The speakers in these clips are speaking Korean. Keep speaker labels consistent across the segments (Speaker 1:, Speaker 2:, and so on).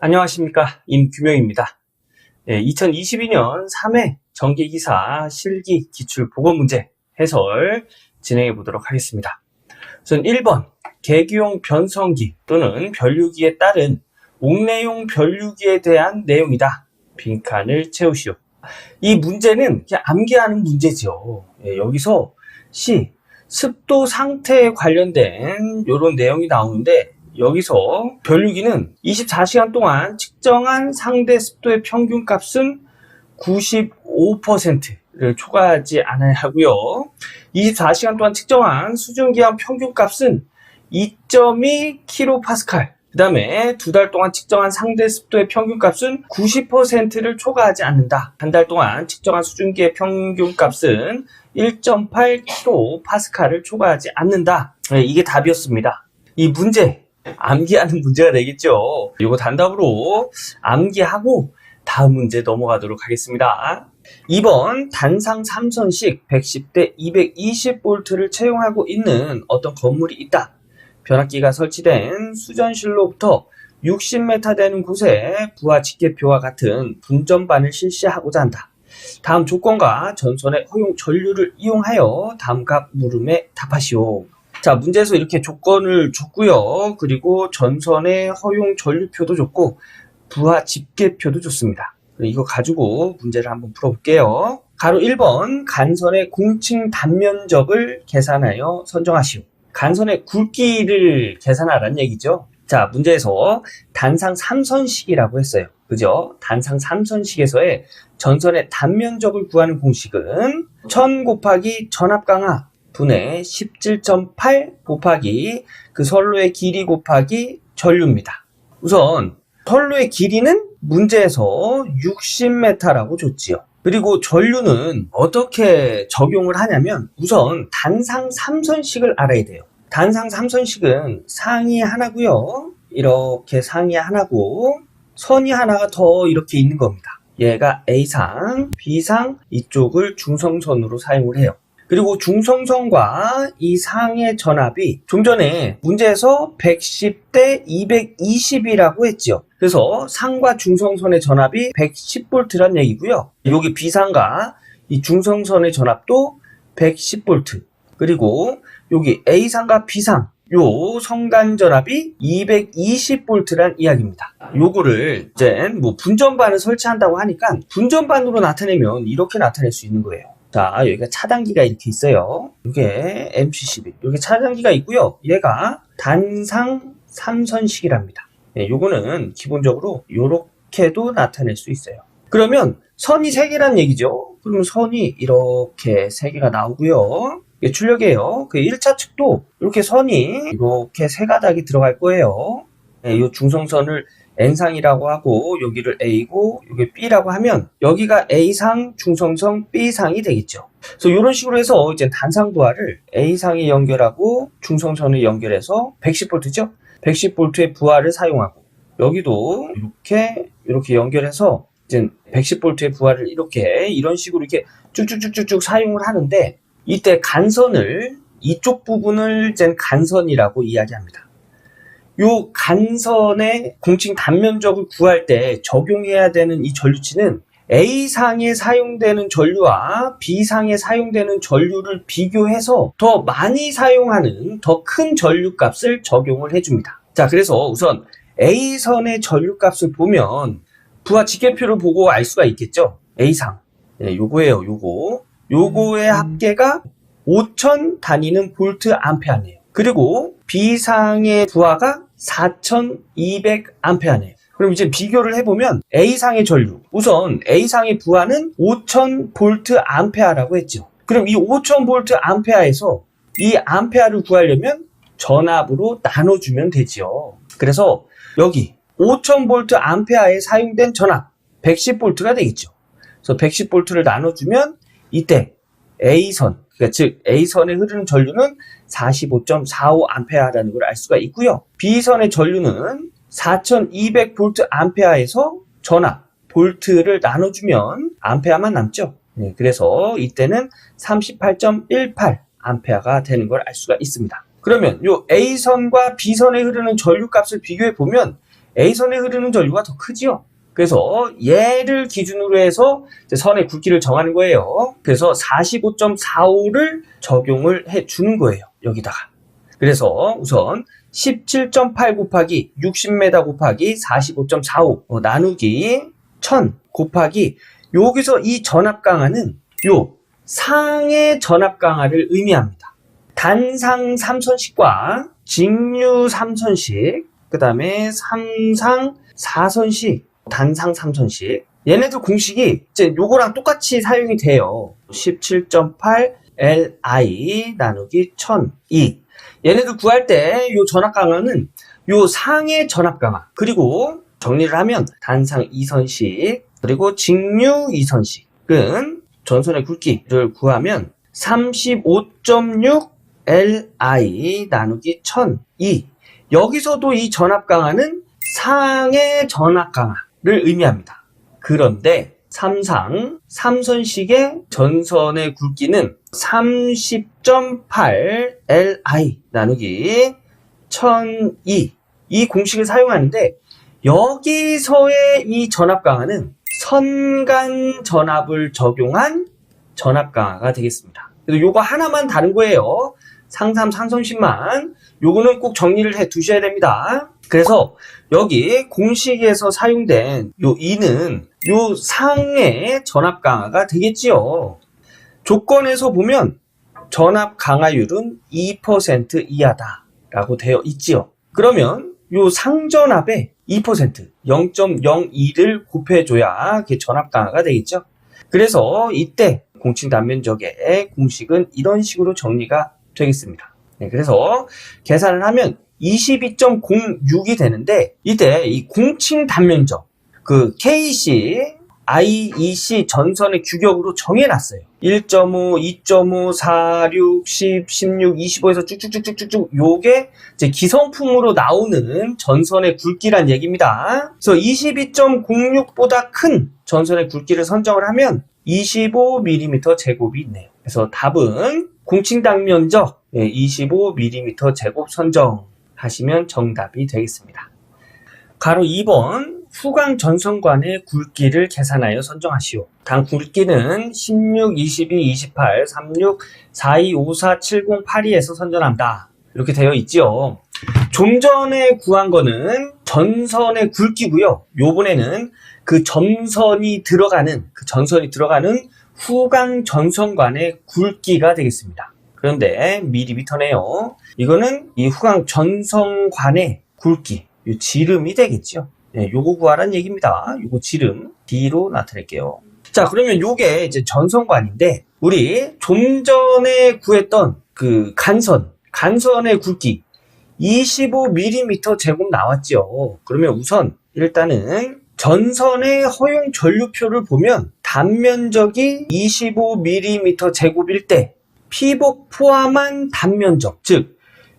Speaker 1: 안녕하십니까, 임규명입니다. 2022년 3회 전기기사 실기 기출 보건문제 해설 진행해 보도록 하겠습니다. 우선 1번 계기용 변성기 또는 변류기에 따른 옥내용 변류기에 대한 내용이다. 빈칸을 채우시오. 이 문제는 그냥 암기하는 문제죠. 여기서 C, 습도 상태에 관련된 이런 내용이 나오는데, 여기서 변류기는 24시간 동안 측정한 상대 습도의 평균값은 95%를 초과하지 않아야 하고요. 24시간 동안 측정한 수증기압 평균값은 2.2kPa. 그 다음에 2달 동안 측정한 상대 습도의 평균값은 90%를 초과하지 않는다. 한 달 동안 측정한 수증기의 평균값은 1.8kPa를 초과하지 않는다. 이게 답이었습니다. 이 문제 암기하는 문제가 되겠죠. 이거 단답으로 암기하고 다음 문제 넘어가도록 하겠습니다. 2번 단상 3선식 110대 220V를 채용하고 있는 어떤 건물이 있다. 변압기가 설치된 수전실로부터 60m 되는 곳에 부하 직계표와 같은 분전반을 실시하고자 한다. 다음 조건과 전선의 허용 전류를 이용하여 다음 각 물음에 답하시오. 자, 문제에서 이렇게 조건을 줬고요. 그리고 전선의 허용 전류표도 줬고 부하 집계표도 줬습니다. 이거 가지고 문제를 한번 풀어볼게요. 가로 1번 간선의 공칭 단면적을 계산하여 선정하시오. 간선의 굵기를 계산하라는 얘기죠. 자, 문제에서 단상 3선식이라고 했어요. 그죠? 단상 3선식에서의 전선의 단면적을 구하는 공식은 1000 곱하기 전압 강하 분의 17.8 곱하기 그 선로의 길이 곱하기 전류입니다. 우선 선로의 길이는 문제에서 60m라고 줬지요. 그리고 전류는 어떻게 적용을 하냐면 우선 단상 3선식을 알아야 돼요. 단상 3선식은 상이 하나고요. 이렇게 상이 하나고 선이 하나가 더 이렇게 있는 겁니다. 얘가 A상, B상, 이쪽을 중성선으로 사용을 해요. 그리고 중성선과 이 상의 전압이 좀 전에 문제에서 110대 220이라고 했죠. 그래서 상과 중성선의 전압이 110V란 얘기고요. 여기 B상과 이 중성선의 전압도 110V. 그리고 여기 A상과 B상 요 성간 전압이 220V란 이야기입니다. 요거를 이제 분전반을 설치한다고 하니까 분전반으로 나타내면 이렇게 나타낼 수 있는 거예요. 자, 여기가 차단기가 이렇게 있어요. 이게 MC12. 여기 차단기가 있고요. 얘가 단상 3선식이랍니다. 요거는 기본적으로 요렇게도 나타낼 수 있어요. 그러면 선이 3개란 얘기죠. 그러면 선이 이렇게 3개가 나오고요. 이게 출력이에요. 그 1차 측도 이렇게 선이 이렇게 3가닥이 들어갈 거예요. 이 중성선을 N상이라고 하고 여기를 A고 여기 B라고 하면 여기가 A상, 중성선, B상이 되겠죠. 그래서 이런 식으로 해서 이제 단상 부하를 A상에 연결하고 중성선에 연결해서 110V죠. 110V의 부하를 사용하고 여기도 이렇게 연결해서 이제 110V의 부하를 이런 식으로 이렇게 쭉쭉쭉쭉 사용을 하는데 이때 간선을 이쪽 부분을 이제 간선이라고 이야기합니다. 요 간선의 공칭 단면적을 구할 때 적용해야 되는 이 전류치는 A상에 사용되는 전류와 B상에 사용되는 전류를 비교해서 더 많이 사용하는 더 큰 전류값을 적용을 해줍니다. 자, 그래서 우선 A선의 전류값을 보면 부하 직계표를 보고 알 수가 있겠죠. A상. 요거예요, 요거. 요거의 합계가 5000 다니는 볼트 암페어네요. 그리고 B상의 부하가 4200암페어네요. 그럼 이제 비교를 해보면 A상의 전류. 우선 A상의 부하는 5000V 암페어라고 했죠. 그럼 이 5000V 암페어에서 이 암페어를 구하려면 전압으로 나눠주면 되죠. 그래서 여기 5000V 암페어에 사용된 전압 110V가 되겠죠. 그래서 110V를 나눠주면 이때 A선, 그러니까 즉 A선에 흐르는 전류는 45.45A라는 걸 알 수가 있고요. B선의 전류는 4200V에서 전압, 볼트를 나눠주면 암페어만 남죠. 그래서 이때는 38.18A가 되는 걸 알 수가 있습니다. 그러면 요 A선과 B선에 흐르는 전류값을 비교해 보면 A선에 흐르는 전류가 더 크지요. 그래서 얘를 기준으로 해서 선의 굵기를 정하는 거예요. 그래서 45.45를 적용을 해 주는 거예요. 여기다가. 그래서 우선 17.8 곱하기 60m 곱하기 45.45 나누기 1000 곱하기 여기서 이 전압 강하는 요 상의 전압 강하를 의미합니다. 단상 3선식과 직류 3선식, 그 다음에 삼상 4선식, 단상 3선식. 얘네들 공식이 이제 요거랑 똑같이 사용이 돼요. 17.8 Li 나누기 1002. 얘네들 구할 때 요 전압 강하는 요 상의 전압 강하, 그리고 정리를 하면 단상 2선식, 그리고 직류 2선식은 전선의 굵기를 구하면 35.6 Li 나누기 1002. 여기서도 이 전압 강하는 상의 전압 강하를 의미합니다. 그런데 삼상 3선식의 전선의 굵기는 30.8 Li 나누기 1002. 이 공식을 사용하는데 여기서의 이 전압 강하는 선간 전압을 적용한 전압 강하가 되겠습니다. 그래서 요거 하나만 다른 거예요. 상삼 3선식만. 요거는 꼭 정리를 해 두셔야 됩니다. 그래서 여기 공식에서 사용된 요 2는 요 상의 전압 강하가 되겠지요. 조건에서 보면 전압 강하율은 2% 이하다 라고 되어 있지요. 그러면 요 상전압에 2%, 0.02를 곱해줘야 그게 전압 강하가 되겠죠. 그래서 이때 공칭 단면적의 공식은 이런 식으로 정리가 되겠습니다. 네, 그래서 계산을 하면 22.06이 되는데 이때 이 공칭 단면적 그 KC, IEC 전선의 규격으로 정해놨어요. 1.5, 2.5, 4, 6, 10, 16, 25에서 쭉쭉쭉쭉쭉 요게 이제 기성품으로 나오는 전선의 굵기란 얘기입니다. 그래서 22.06보다 큰 전선의 굵기를 선정을 하면 25mm 제곱이 있네요. 그래서 답은 공칭 단면적 25mm 제곱 선정하시면 정답이 되겠습니다. 가로 2번 후광 전선관의 굵기를 계산하여 선정하시오. 당 굵기는 16, 22, 28, 36, 42, 54, 70, 82에서 선정한다. 이렇게 되어 있죠. 좀 전에 구한 거는 전선의 굵기고요. 요번에는 그 전선이 들어가는 후광 전선관의 굵기가 되겠습니다. 그런데 밀리미터네요. 이거는 이 후광 전선관의 굵기, 요 지름이 되겠죠. 네, 요거 구하란 얘기입니다. 요거 지름 D로 나타낼게요. 자, 그러면 요게 이제 전선관인데 우리 좀 전에 구했던 그 간선의 굵기 25mm 제곱 나왔죠. 그러면 우선 일단은 전선의 허용 전류표를 보면 단면적이 25mm 제곱일 때 피복 포함한 단면적, 즉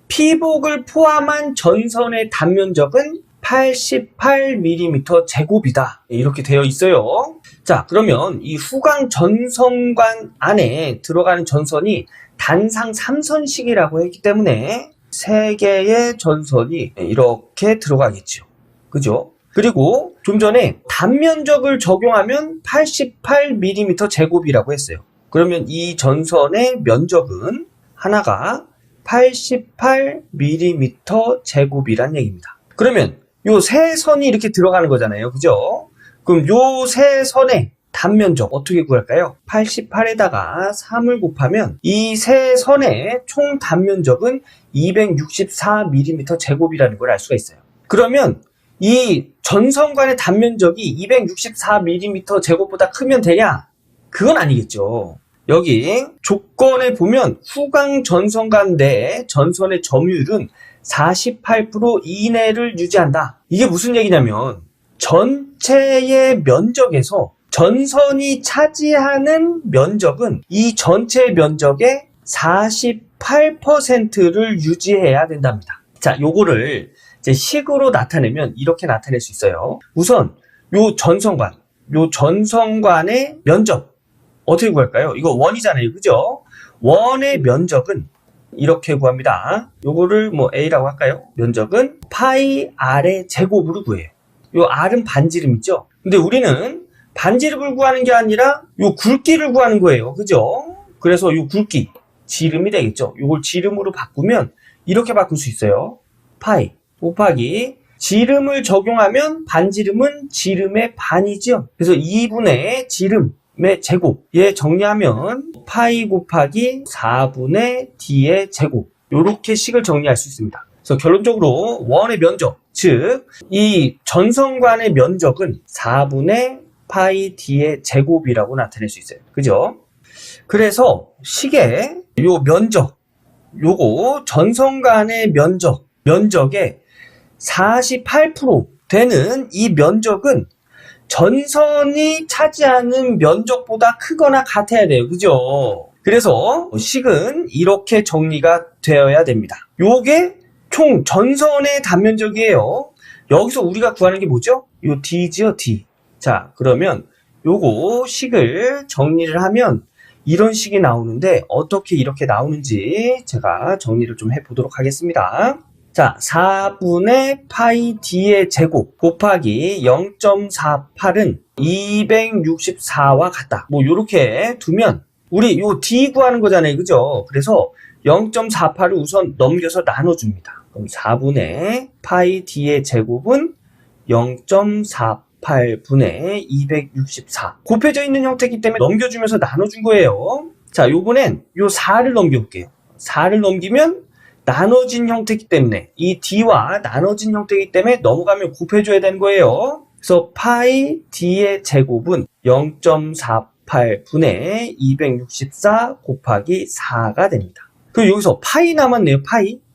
Speaker 1: 피복을 포함한 전선의 단면적은 88mm 제곱이다. 이렇게 되어 있어요. 자, 그러면 이 후광 전선관 안에 들어가는 전선이 단상 3선식이라고 했기 때문에 3개의 전선이 이렇게 들어가겠죠. 그죠? 그리고 좀 전에 단면적을 적용하면 88mm 제곱이라고 했어요. 그러면 이 전선의 면적은 하나가 88mm 제곱이란 얘기입니다. 그러면 요 세 선이 이렇게 들어가는 거잖아요. 그죠? 그럼 요 세 선의 단면적 어떻게 구할까요? 88에다가 3을 곱하면 이 세 선의 총 단면적은 264mm 제곱이라는 걸 알 수가 있어요. 그러면 이 전선관의 단면적이 264mm 제곱보다 크면 되냐? 그건 아니겠죠. 여기 조건에 보면 후광 전선관 내 전선의 점유율은 48% 이내를 유지한다. 이게 무슨 얘기냐면 전체의 면적에서 전선이 차지하는 면적은 이 전체 면적의 48%를 유지해야 된답니다. 자, 요거를 이제 식으로 나타내면 이렇게 나타낼 수 있어요. 우선 요 전선관의 면적 어떻게 구할까요? 이거 원이잖아요. 그죠? 원의 면적은 이렇게 구합니다. 요거를 뭐 A라고 할까요? 면적은 파이 R의 제곱으로 구해요. 요 R은 반지름이죠. 근데 우리는 반지름을 구하는 게 아니라 요 굵기를 구하는 거예요. 그죠? 그래서 요 굵기, 지름이 되겠죠. 요걸 지름으로 바꾸면 이렇게 바꿀 수 있어요. 파이 곱하기 지름을 적용하면 반지름은 지름의 반이죠. 그래서 2분의 지름의 제곱. 얘 정리하면 파이 곱하기 4분의 d의 제곱. 요렇게 식을 정리할 수 있습니다. 그래서 결론적으로 원의 면적, 즉 이 전선관의 면적은 4분의 파이 d의 제곱이라고 나타낼 수 있어요. 그죠? 그래서 식의 요 면적, 요거 전선관의 면적의 48% 되는 이 면적은 전선이 차지하는 면적보다 크거나 같아야 돼요. 그죠? 그래서 식은 이렇게 정리가 되어야 됩니다. 요게 총 전선의 단면적이에요. 여기서 우리가 구하는 게 뭐죠? 요 D지요, D. 자, 그러면 요거 식을 정리를 하면 이런 식이 나오는데 어떻게 이렇게 나오는지 제가 정리를 좀 해보도록 하겠습니다. 자, 4분의 파이 d의 제곱 곱하기 0.48은 264와 같다. 뭐 요렇게 두면 우리 요 d 구하는 거잖아요. 그죠? 그래서 0.48을 우선 넘겨서 나눠줍니다. 그럼 4분의 파이 d의 제곱은 0.48분의 264. 곱해져 있는 형태이기 때문에 넘겨주면서 나눠준 거예요. 자, 요번엔 요 4를 넘겨볼게요. 4를 넘기면 나눠진 형태이기 때문에 이 d와 나눠진 형태이기 때문에 넘어가면 곱해줘야 되는 거예요. 그래서 파이 d의 제곱은 0.48분의 264 곱하기 4가 됩니다. 그리고 여기서 파이 남았네요.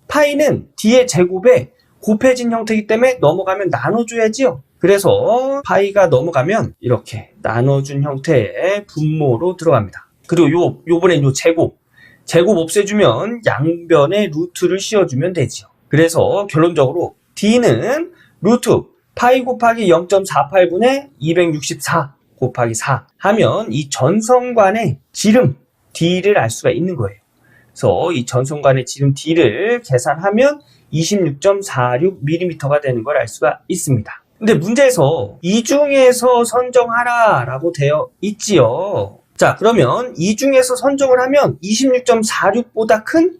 Speaker 1: 파이는 d의 제곱에 곱해진 형태이기 때문에 넘어가면 나눠줘야지요. 그래서 파이가 넘어가면 이렇게 나눠준 형태의 분모로 들어갑니다. 그리고 요번엔 요 제곱 없애주면 양변에 루트를 씌워주면 되죠. 그래서 결론적으로 d는 루트 파이 곱하기 0.48분의 264 곱하기 4 하면 이 전선관의 지름 d를 알 수가 있는 거예요. 그래서 이 전선관의 지름 d를 계산하면 26.46mm가 되는 걸 알 수가 있습니다. 근데 문제에서 이 중에서 선정하라 라고 되어 있지요. 자, 그러면 이 중에서 선정을 하면 26.46보다 큰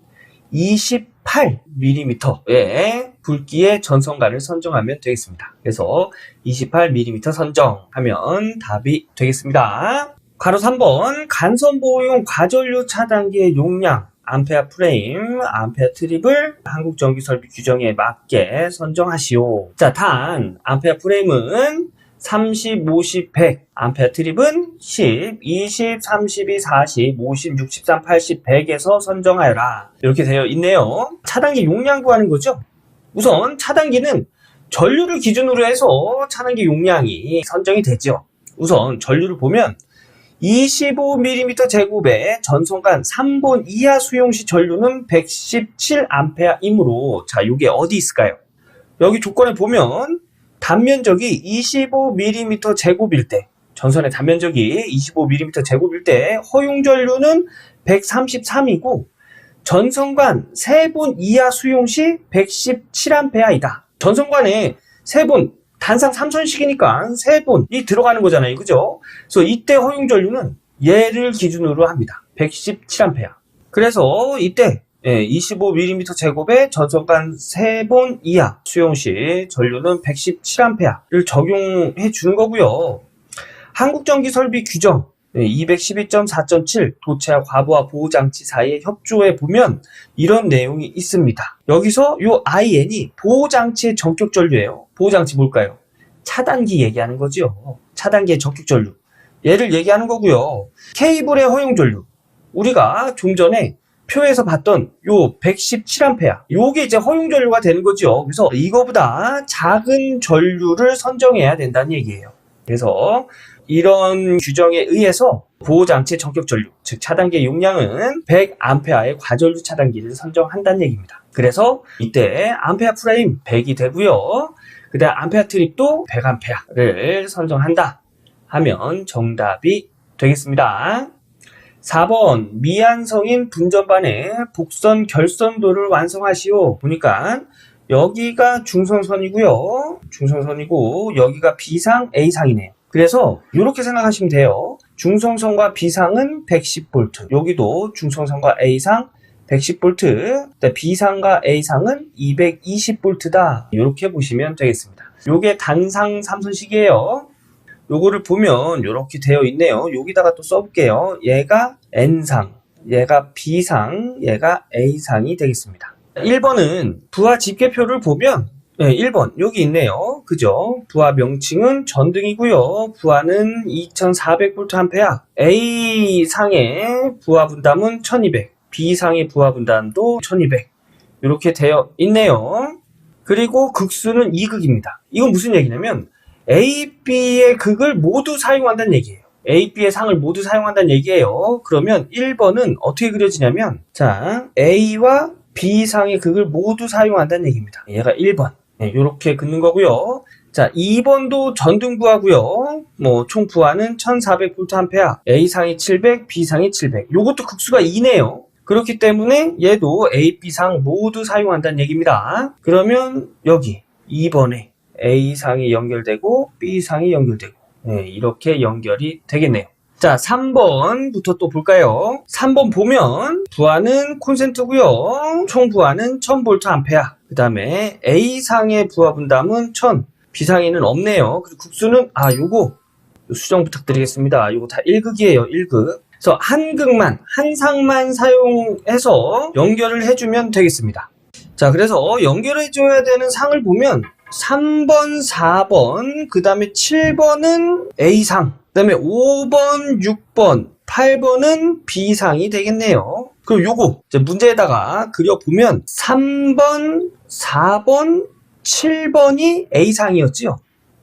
Speaker 1: 28mm의 굵기의 전선관을 선정하면 되겠습니다. 그래서 28mm 선정하면 답이 되겠습니다. 괄호 3번 간선보호용 과전류 차단기의 용량 암페어 프레임, 암페어 트립을 한국전기설비 규정에 맞게 선정하시오. 자, 단 암페어 프레임은 30, 50, 100, 암페어 트립은 10, 20, 32, 40, 50, 63, 80, 100에서 선정하여라. 이렇게 되어 있네요. 차단기 용량 구하는 거죠. 우선 차단기는 전류를 기준으로 해서 차단기 용량이 선정이 되죠. 우선 전류를 보면 25mm 제곱의 전선관 3본 이하 수용시 전류는 117A이므로 자, 요게 어디 있을까요? 여기 조건에 보면 단면적이 25mm 제곱일 때, 전선의 단면적이 25mm 제곱일 때 허용 전류는 133이고 전선관 3본 이하 수용시 117A이다. 전선관에 3본 단상 3선식이니까 3본이 들어가는 거잖아요. 그죠? 그래서 이때 허용 전류는 얘를 기준으로 합니다. 117A. 그래서 이때 25mm 제곱의 전선관 3본 이하 수용시 전류는 117A를 적용해 주는 거고요. 한국전기설비 규정 212.4.7 도체와 과부하 보호장치 사이의 협조에 보면 이런 내용이 있습니다. 여기서 요 IN이 보호장치의 전격 전류예요. 보호장치 뭘까요? 차단기 얘기하는 거죠. 차단기의 전격 전류. 얘를 얘기하는 거고요. 케이블의 허용 전류. 우리가 좀 전에 표에서 봤던 요 117A. 요게 이제 허용 전류가 되는 거죠. 그래서 이거보다 작은 전류를 선정해야 된다는 얘기예요. 그래서 이런 규정에 의해서 보호장치의 전격 전류, 즉 차단기의 용량은 100A의 과전류 차단기를 선정한다는 얘기입니다. 그래서 이때 암페어 프레임 100이 되고요. 그 다음 암페어 트립도 100A를 선정한다 하면 정답이 되겠습니다. 4번 미완성인 분전반의 복선 결선도를 완성하시오. 보니까 여기가 중성선이고요. 중성선이고 여기가 B상, A상이네요. 그래서 이렇게 생각하시면 돼요. 중성선과 B상은 110V, 여기도 중성선과 A상 110V, B상과 A상은 220V다. 이렇게 보시면 되겠습니다. 요게 단상 삼선식이에요. 요거를 보면 이렇게 되어 있네요. 여기다가 또 써볼게요. 얘가 N상, 얘가 B상, 얘가 A상이 되겠습니다. 1번은 부하 집계표를 보면 1번 여기 있네요. 그죠? 부하 명칭은 전등이고요. 부하는 2400V, A상의 부하 분담은 1200, B상의 부하 분담도 1200 이렇게 되어 있네요. 그리고 극수는 2극입니다. 이건 무슨 얘기냐면 A, B의 극을 모두 사용한다는 얘기예요. A, B의 상을 모두 사용한다는 얘기예요. 그러면 1번은 어떻게 그려지냐면 자, A와 B상의 극을 모두 사용한다는 얘기입니다. 얘가 1번. 이렇게 긋는 거고요. 자, 2번도 전등부하고요. 총 부하는 1400V, A상이 700, B상이 700. 요것도 극수가 2네요. 그렇기 때문에 얘도 A, B상 모두 사용한다는 얘기입니다. 그러면 여기 2번에 A상이 연결되고 B상이 연결되고 이렇게 연결이 되겠네요. 자, 3번부터 또 볼까요? 3번 보면 부하는 콘센트고요. 총 부하는 1000V, 그 다음에 A상의 부하 분담은 1000, B상에는 없네요. 그리고 국수는 요거 수정 부탁드리겠습니다. 요거 다 1극이에요. 1극. 그래서 한 극만, 한 상만 사용해서 연결을 해주면 되겠습니다. 자, 그래서 연결해줘야 되는 상을 보면 3번, 4번, 그 다음에 7번은 A상, 그 다음에 5번, 6번, 8번은 B상이 되겠네요. 그럼 요거 이제 문제에다가 그려보면 3번, 4번, 7번이 A상이었지요.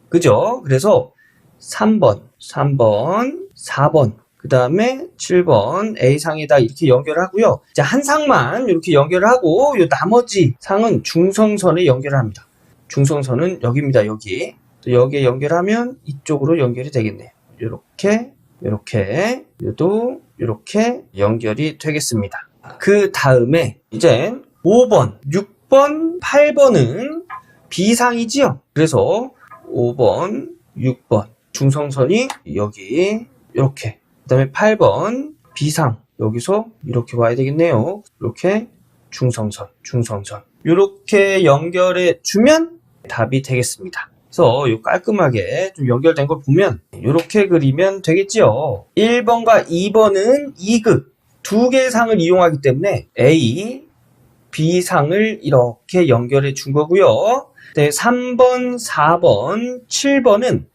Speaker 1: 그죠? 그래서 3번, 4번, 그 다음에 7번 A상에다 이렇게 연결하고요. 이제 한 상만 이렇게 연결하고 요 나머지 상은 중성선에 연결합니다. 중성선은 여기입니다. 여기. 여기에 연결하면 이쪽으로 연결이 되겠네요. 이렇게, 이렇게, 얘도 이렇게 연결이 되겠습니다. 그 다음에 이제 5번, 6번, 8번은 B상이지요. 그래서 5번, 6번 중성선이 여기 이렇게, 그 다음에 8번 B상 여기서 이렇게 와야 되겠네요. 이렇게 중성선 이렇게 연결해 주면 답이 되겠습니다. 그래서 이 깔끔하게 좀 연결된 걸 보면 이렇게 그리면 되겠죠. 1번과 2번은 2극 두 개의 상을 이용하기 때문에 A, B상을 이렇게 연결해 준 거고요. 3번, 4번, 7번은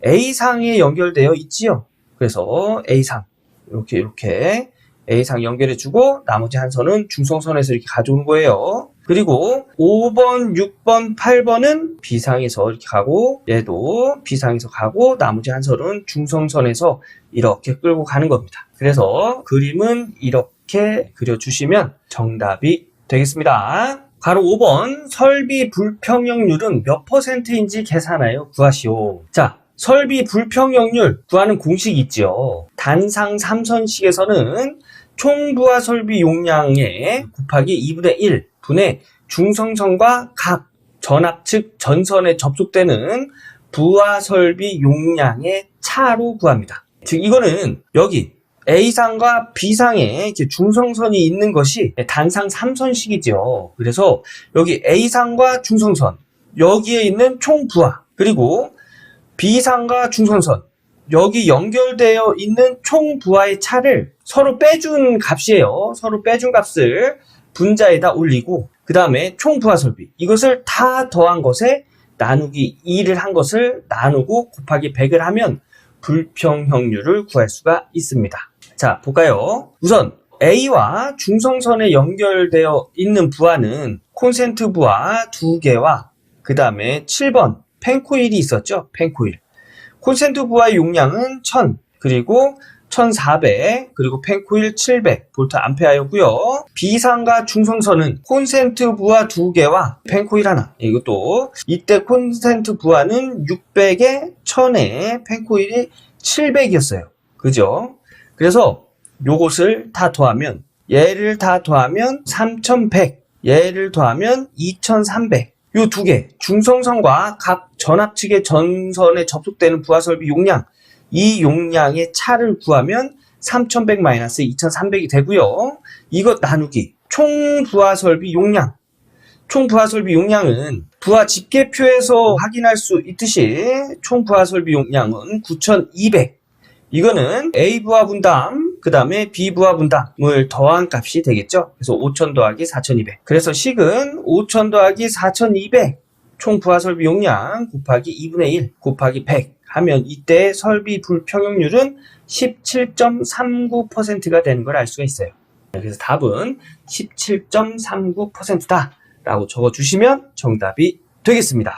Speaker 1: A상에 연결되어 있지요. 그래서 A상 이렇게 A상 연결해주고 나머지 한 선은 중성선에서 이렇게 가져오는 거예요. 그리고 5번, 6번, 8번은 B상에서 이렇게 가고 얘도 B상에서 가고 나머지 한 선은 중성선에서 이렇게 끌고 가는 겁니다. 그래서 그림은 이렇게 그려주시면 정답이 되겠습니다. 가로 5번 설비 불평형률은 몇 %인지 계산하여 구하시오. 자, 설비 불평형률 구하는 공식이 있죠. 단상 삼선식에서는 총 부하 설비 용량에 곱하기 2분의 1 분의 중성선과 각 전압측 전선에 접속되는 부하 설비 용량의 차로 구합니다. 즉 이거는 여기 A상과 B상에 이렇게 중성선이 있는 것이 단상 삼선식이죠. 그래서 여기 A상과 중성선 여기에 있는 총 부하 그리고 B상과 중성선 여기 연결되어 있는 총 부하의 차를 서로 빼준 값이에요. 서로 빼준 값을 분자에다 올리고 그 다음에 총 부하 설비 이것을 다 더한 것에 나누기 2를 한 것을 나누고 곱하기 100을 하면 불평형률을 구할 수가 있습니다. 자, 볼까요? 우선 A와 중성선에 연결되어 있는 부하는 콘센트 부하 2개와 그 다음에 7번 펜코일이 있었죠. 펜코일. 콘센트 부하의 용량은 1000 그리고 1400 그리고 펜코일 700 볼트 암페어였고요. B상과 중성선은 콘센트 부하 2개와 펜코일 하나. 이것도 이때 콘센트 부하는 600에 1000에 펜코일이 700이었어요. 그죠? 그래서 요것을 다 더하면, 얘를 다 더하면 3100, 얘를 더하면 2300. 요 두 개, 중성선과 각 전압 측의 전선에 접속되는 부하설비 용량, 이 용량의 차를 구하면 3100-2300이 되고요. 이것 나누기 총 부하설비 용량. 총 부하설비 용량은 부하 집계표에서 확인할 수 있듯이 총 부하설비 용량은 9200. 이거는 A 부하 분담, 그 다음에 B 부하 분담을 더한 값이 되겠죠. 그래서 5000 더하기 4200. 그래서 식은 5000 더하기 4200 총 부하설비 용량 곱하기 2분의 1 곱하기 100 하면 이때 설비 불평형률은 17.39%가 되는 걸 알 수가 있어요. 그래서 답은 17.39%다 라고 적어주시면 정답이 되겠습니다.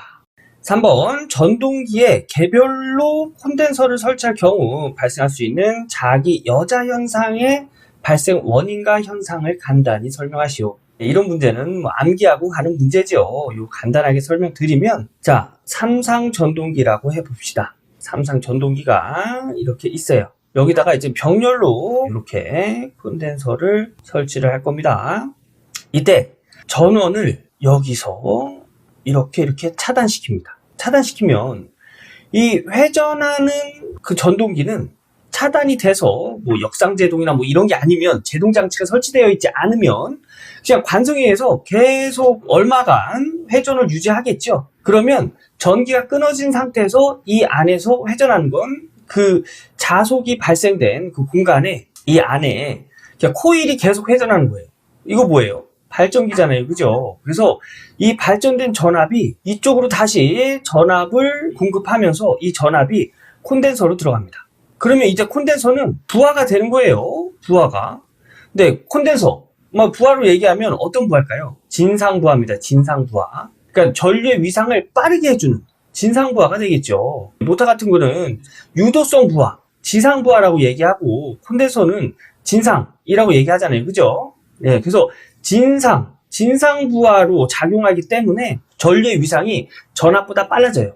Speaker 1: 3번, 전동기에 개별로 콘덴서를 설치할 경우 발생할 수 있는 자기 여자 현상의 발생 원인과 현상을 간단히 설명하시오. 이런 문제는 암기하고 가는 문제죠. 요 간단하게 설명드리면, 자, 삼상 전동기라고 해봅시다. 삼상 전동기가 이렇게 있어요. 여기다가 이제 병렬로 이렇게 콘덴서를 설치를 할 겁니다. 이때 전원을 여기서 이렇게 차단시킵니다. 차단시키면 이 회전하는 그 전동기는 차단이 돼서 뭐 역상제동이나 뭐 이런 게 아니면 제동장치가 설치되어 있지 않으면 그냥 관성에 의해서 계속 얼마간 회전을 유지하겠죠. 그러면 전기가 끊어진 상태에서 이 안에서 회전하는 건 그 자속이 발생된 그 공간에 이 안에 그냥 코일이 계속 회전하는 거예요. 이거 뭐예요? 발전기잖아요. 그죠? 그래서 이 발전된 전압이 이쪽으로 다시 전압을 공급하면서 이 전압이 콘덴서로 들어갑니다. 그러면 이제 콘덴서는 부하가 되는 거예요. 부하가. 근데 콘덴서, 뭐 부하로 얘기하면 어떤 부하일까요? 진상부하입니다. 진상부하. 그러니까 전류의 위상을 빠르게 해주는 진상부하가 되겠죠. 모터 같은 거는 유도성 부하, 지상부하라고 얘기하고 콘덴서는 진상이라고 얘기하잖아요. 그죠? 네, 그래서 진상부하로 작용하기 때문에 전류의 위상이 전압보다 빨라져요.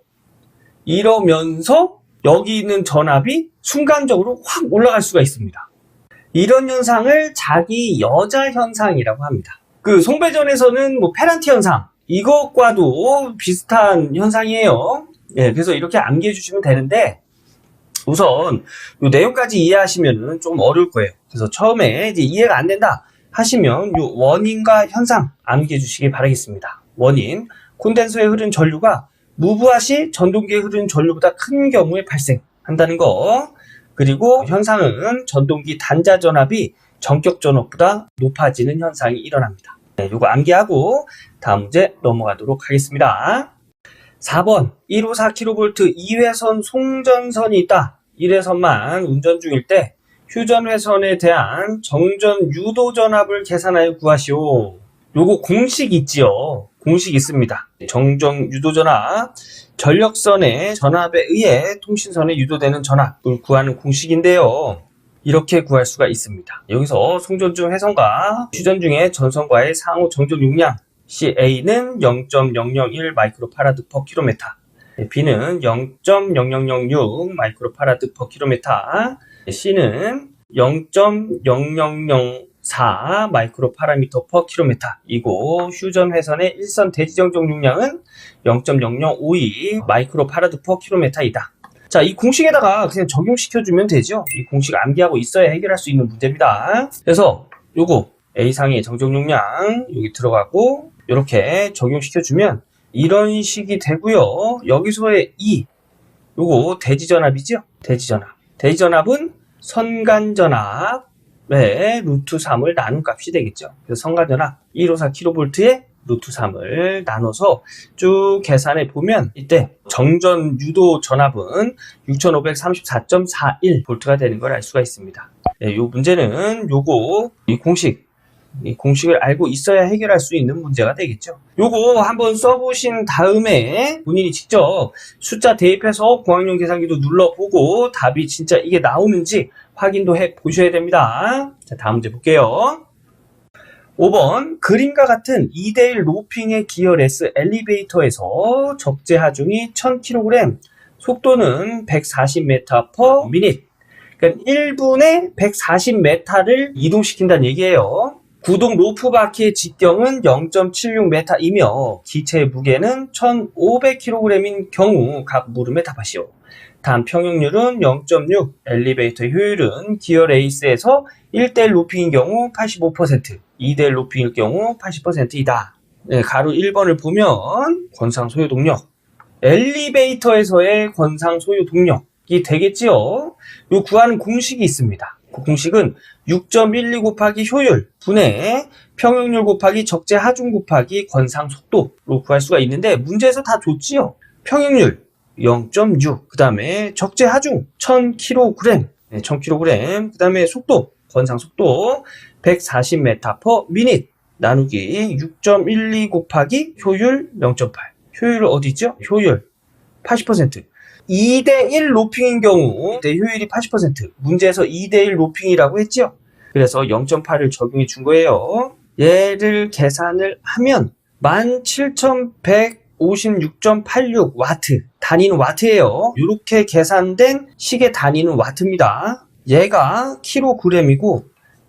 Speaker 1: 이러면서 여기 있는 전압이 순간적으로 확 올라갈 수가 있습니다. 이런 현상을 자기 여자 현상이라고 합니다. 그 송배전에서는 뭐 페란티 현상, 이것과도 비슷한 현상이에요. 예, 그래서 이렇게 암기해 주시면 되는데, 우선 이 내용까지 이해하시면 좀 어려울 거예요. 그래서 처음에 이제 이해가 안 된다 하시면 이 원인과 현상 암기해 주시기 바라겠습니다. 원인, 콘덴서에 흐르는 전류가 무부하 시 전동기에 흐르는 전류보다 큰 경우에 발생한다는 거. 그리고 현상은 전동기 단자 전압이 전격 전압보다 높아지는 현상이 일어납니다. 네, 이거 암기하고 다음 문제 넘어가도록 하겠습니다. 4번 154kV 2회선 송전선이 있다. 1회선만 운전 중일 때 휴전회선에 대한 정전 유도 전압을 계산하여 구하시오. 요거 공식 있지요. 공식 있습니다. 정전 유도 전압, 전력선의 전압에 의해 통신선에 유도되는 전압을 구하는 공식인데요. 이렇게 구할 수가 있습니다. 여기서 송전 중 회선과 휴전 중의 전선과의 상호 정전 용량 CA는 0.001 마이크로파라드 퍼 킬로미터, B는 0.0006 마이크로파라드 퍼 킬로미터, C는 0.0004 마이크로파라미터 퍼 킬로미터. 이고 휴전 회선의 일선 대지정 용량은 0.0052 마이크로파라드 퍼 킬로미터이다. 자, 이 공식에다가 그냥 적용시켜주면 되죠. 이 공식 암기하고 있어야 해결할 수 있는 문제입니다. 그래서 요거 A상의 정정 용량 여기 들어가고 이렇게 적용시켜주면 이런 식이 되고요. 여기서의 E, 요거 대지전압이죠. 대지전압은 선간전압의 루트 3을 나눈 값이 되겠죠. 그래서 선간전압 154kV에 루트 3을 나눠서 쭉 계산해 보면 이때 정전 유도 전압은 6534.41V가 되는 걸 알 수가 있습니다. 네, 요 문제는 요거 이 공식을 알고 있어야 해결할 수 있는 문제가 되겠죠. 요거 한번 써보신 다음에 본인이 직접 숫자 대입해서 공학용 계산기도 눌러보고 답이 진짜 이게 나오는지 확인도 해 보셔야 됩니다. 자, 다음 문제 볼게요. 5번 그림과 같은 2대1 로핑의 기어레스 엘리베이터에서 적재 하중이 1000kg, 속도는 140m/min. 그러니까 1분에 140m를 이동시킨다는 얘기예요. 구동 로프 바퀴의 직경은 0.76m이며 기체의 무게는 1500kg인 경우 각 물음에 답하시오. 다음 평형률은 0.6, 엘리베이터 효율은 기어 레이스에서 1대1 로핑인 경우 85%, 2대1 로핑일 경우 80%이다. 네, 가로 1번을 보면 권상 소요 동력, 엘리베이터에서의 권상 소요 동력이 되겠지요. 요 구하는 공식이 있습니다. 그 공식은 6.12 곱하기 효율 분의 평형률 곱하기 적재 하중 곱하기 권상 속도로 구할 수가 있는데 문제에서 다 줬지요. 평형률 0.6, 그 다음에 적재 하중 1000kg, 1000kg, 그 다음에 속도, 권상 속도 140m/min 나누기 6.12 곱하기 효율 0.8. 효율 어디 있죠? 효율 80%. 2대1 로핑인 경우 효율이 80%. 문제에서 2대1 로핑이라고 했죠? 그래서 0.8을 적용해 준 거예요. 얘를 계산을 하면 17,156.86와트. 단위는 와트예요. 이렇게 계산된 식의 단위는 와트입니다. 얘가 킬로그램이고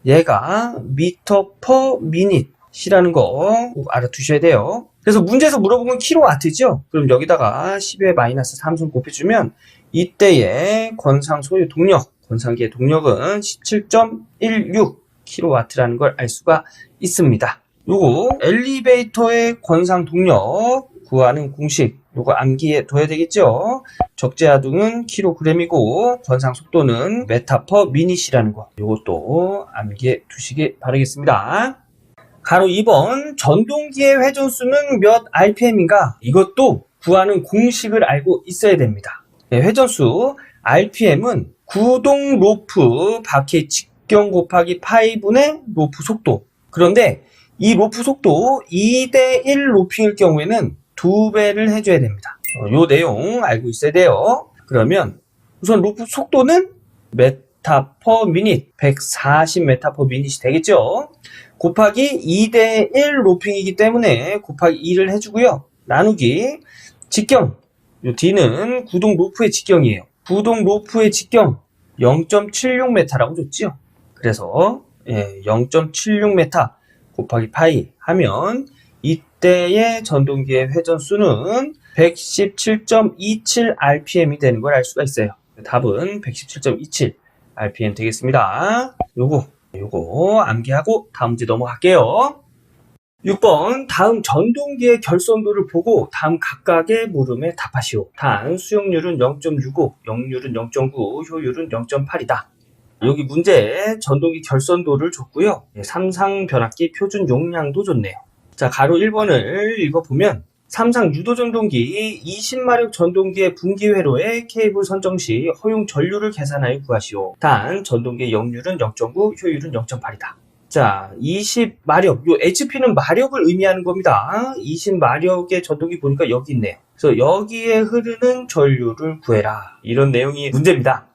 Speaker 1: 얘가 미터 퍼 미닛이라는 거 꼭 알아두셔야 돼요. 그래서 문제에서 물어본 건 킬로와트죠. 그럼 여기다가 10의 마이너스 3승 곱해주면 이때의 권상 소요 동력, 권상기의 동력은 17.16 킬로와트라는 걸 알 수가 있습니다. 요거 엘리베이터의 권상 동력 구하는 공식, 요거 암기해 둬야 되겠죠. 적재하중은 킬로그램이고 권상 속도는 메타 퍼 미닛이라는 거, 요것도 암기해 두시기 바라겠습니다. 가로 2번 전동기의 회전수는 몇 RPM인가? 이것도 구하는 공식을 알고 있어야 됩니다. 네, 회전수 RPM은 구동 로프 바퀴 직경 곱하기 파이분의 로프 속도. 그런데 이 로프 속도 2대1 로핑일 경우에는 2배를 해줘야 됩니다. 요 내용 알고 있어야 돼요. 그러면 우선 로프 속도는 메타 퍼 미닛 140m 퍼 미닛이 되겠죠. 곱하기 2대1 로핑이기 때문에 곱하기 2를 해주고요. 나누기 직경, 요 D는 구동 로프의 직경이에요. 구동 로프의 직경 0.76m라고 줬죠. 그래서 0.76m 곱하기 파이 하면 이때의 전동기의 회전수는 117.27 RPM이 되는 걸 알 수가 있어요. 답은 117.27 RPM 되겠습니다. 요거 암기하고 다음 문제 넘어갈게요. 6번 다음 전동기의 결선도를 보고 다음 각각의 물음에 답하시오. 단 수용률은 0.65, 역률은 0.9, 효율은 0.8이다. 여기 문제 전동기 결선도를 줬고요. 삼상 변압기 표준 용량도 줬네요. 자, 가로 1번을 읽어보면 삼상 유도 전동기 20마력 전동기의 분기 회로에 케이블 선정 시 허용 전류를 계산하여 구하시오. 단 전동기의 역률은 0.9, 효율은 0.8이다. 자, 20마력, 요 HP는 마력을 의미하는 겁니다. 20마력의 전동기 보니까 여기 있네요. 그래서 여기에 흐르는 전류를 구해라. 이런 내용이 문제입니다.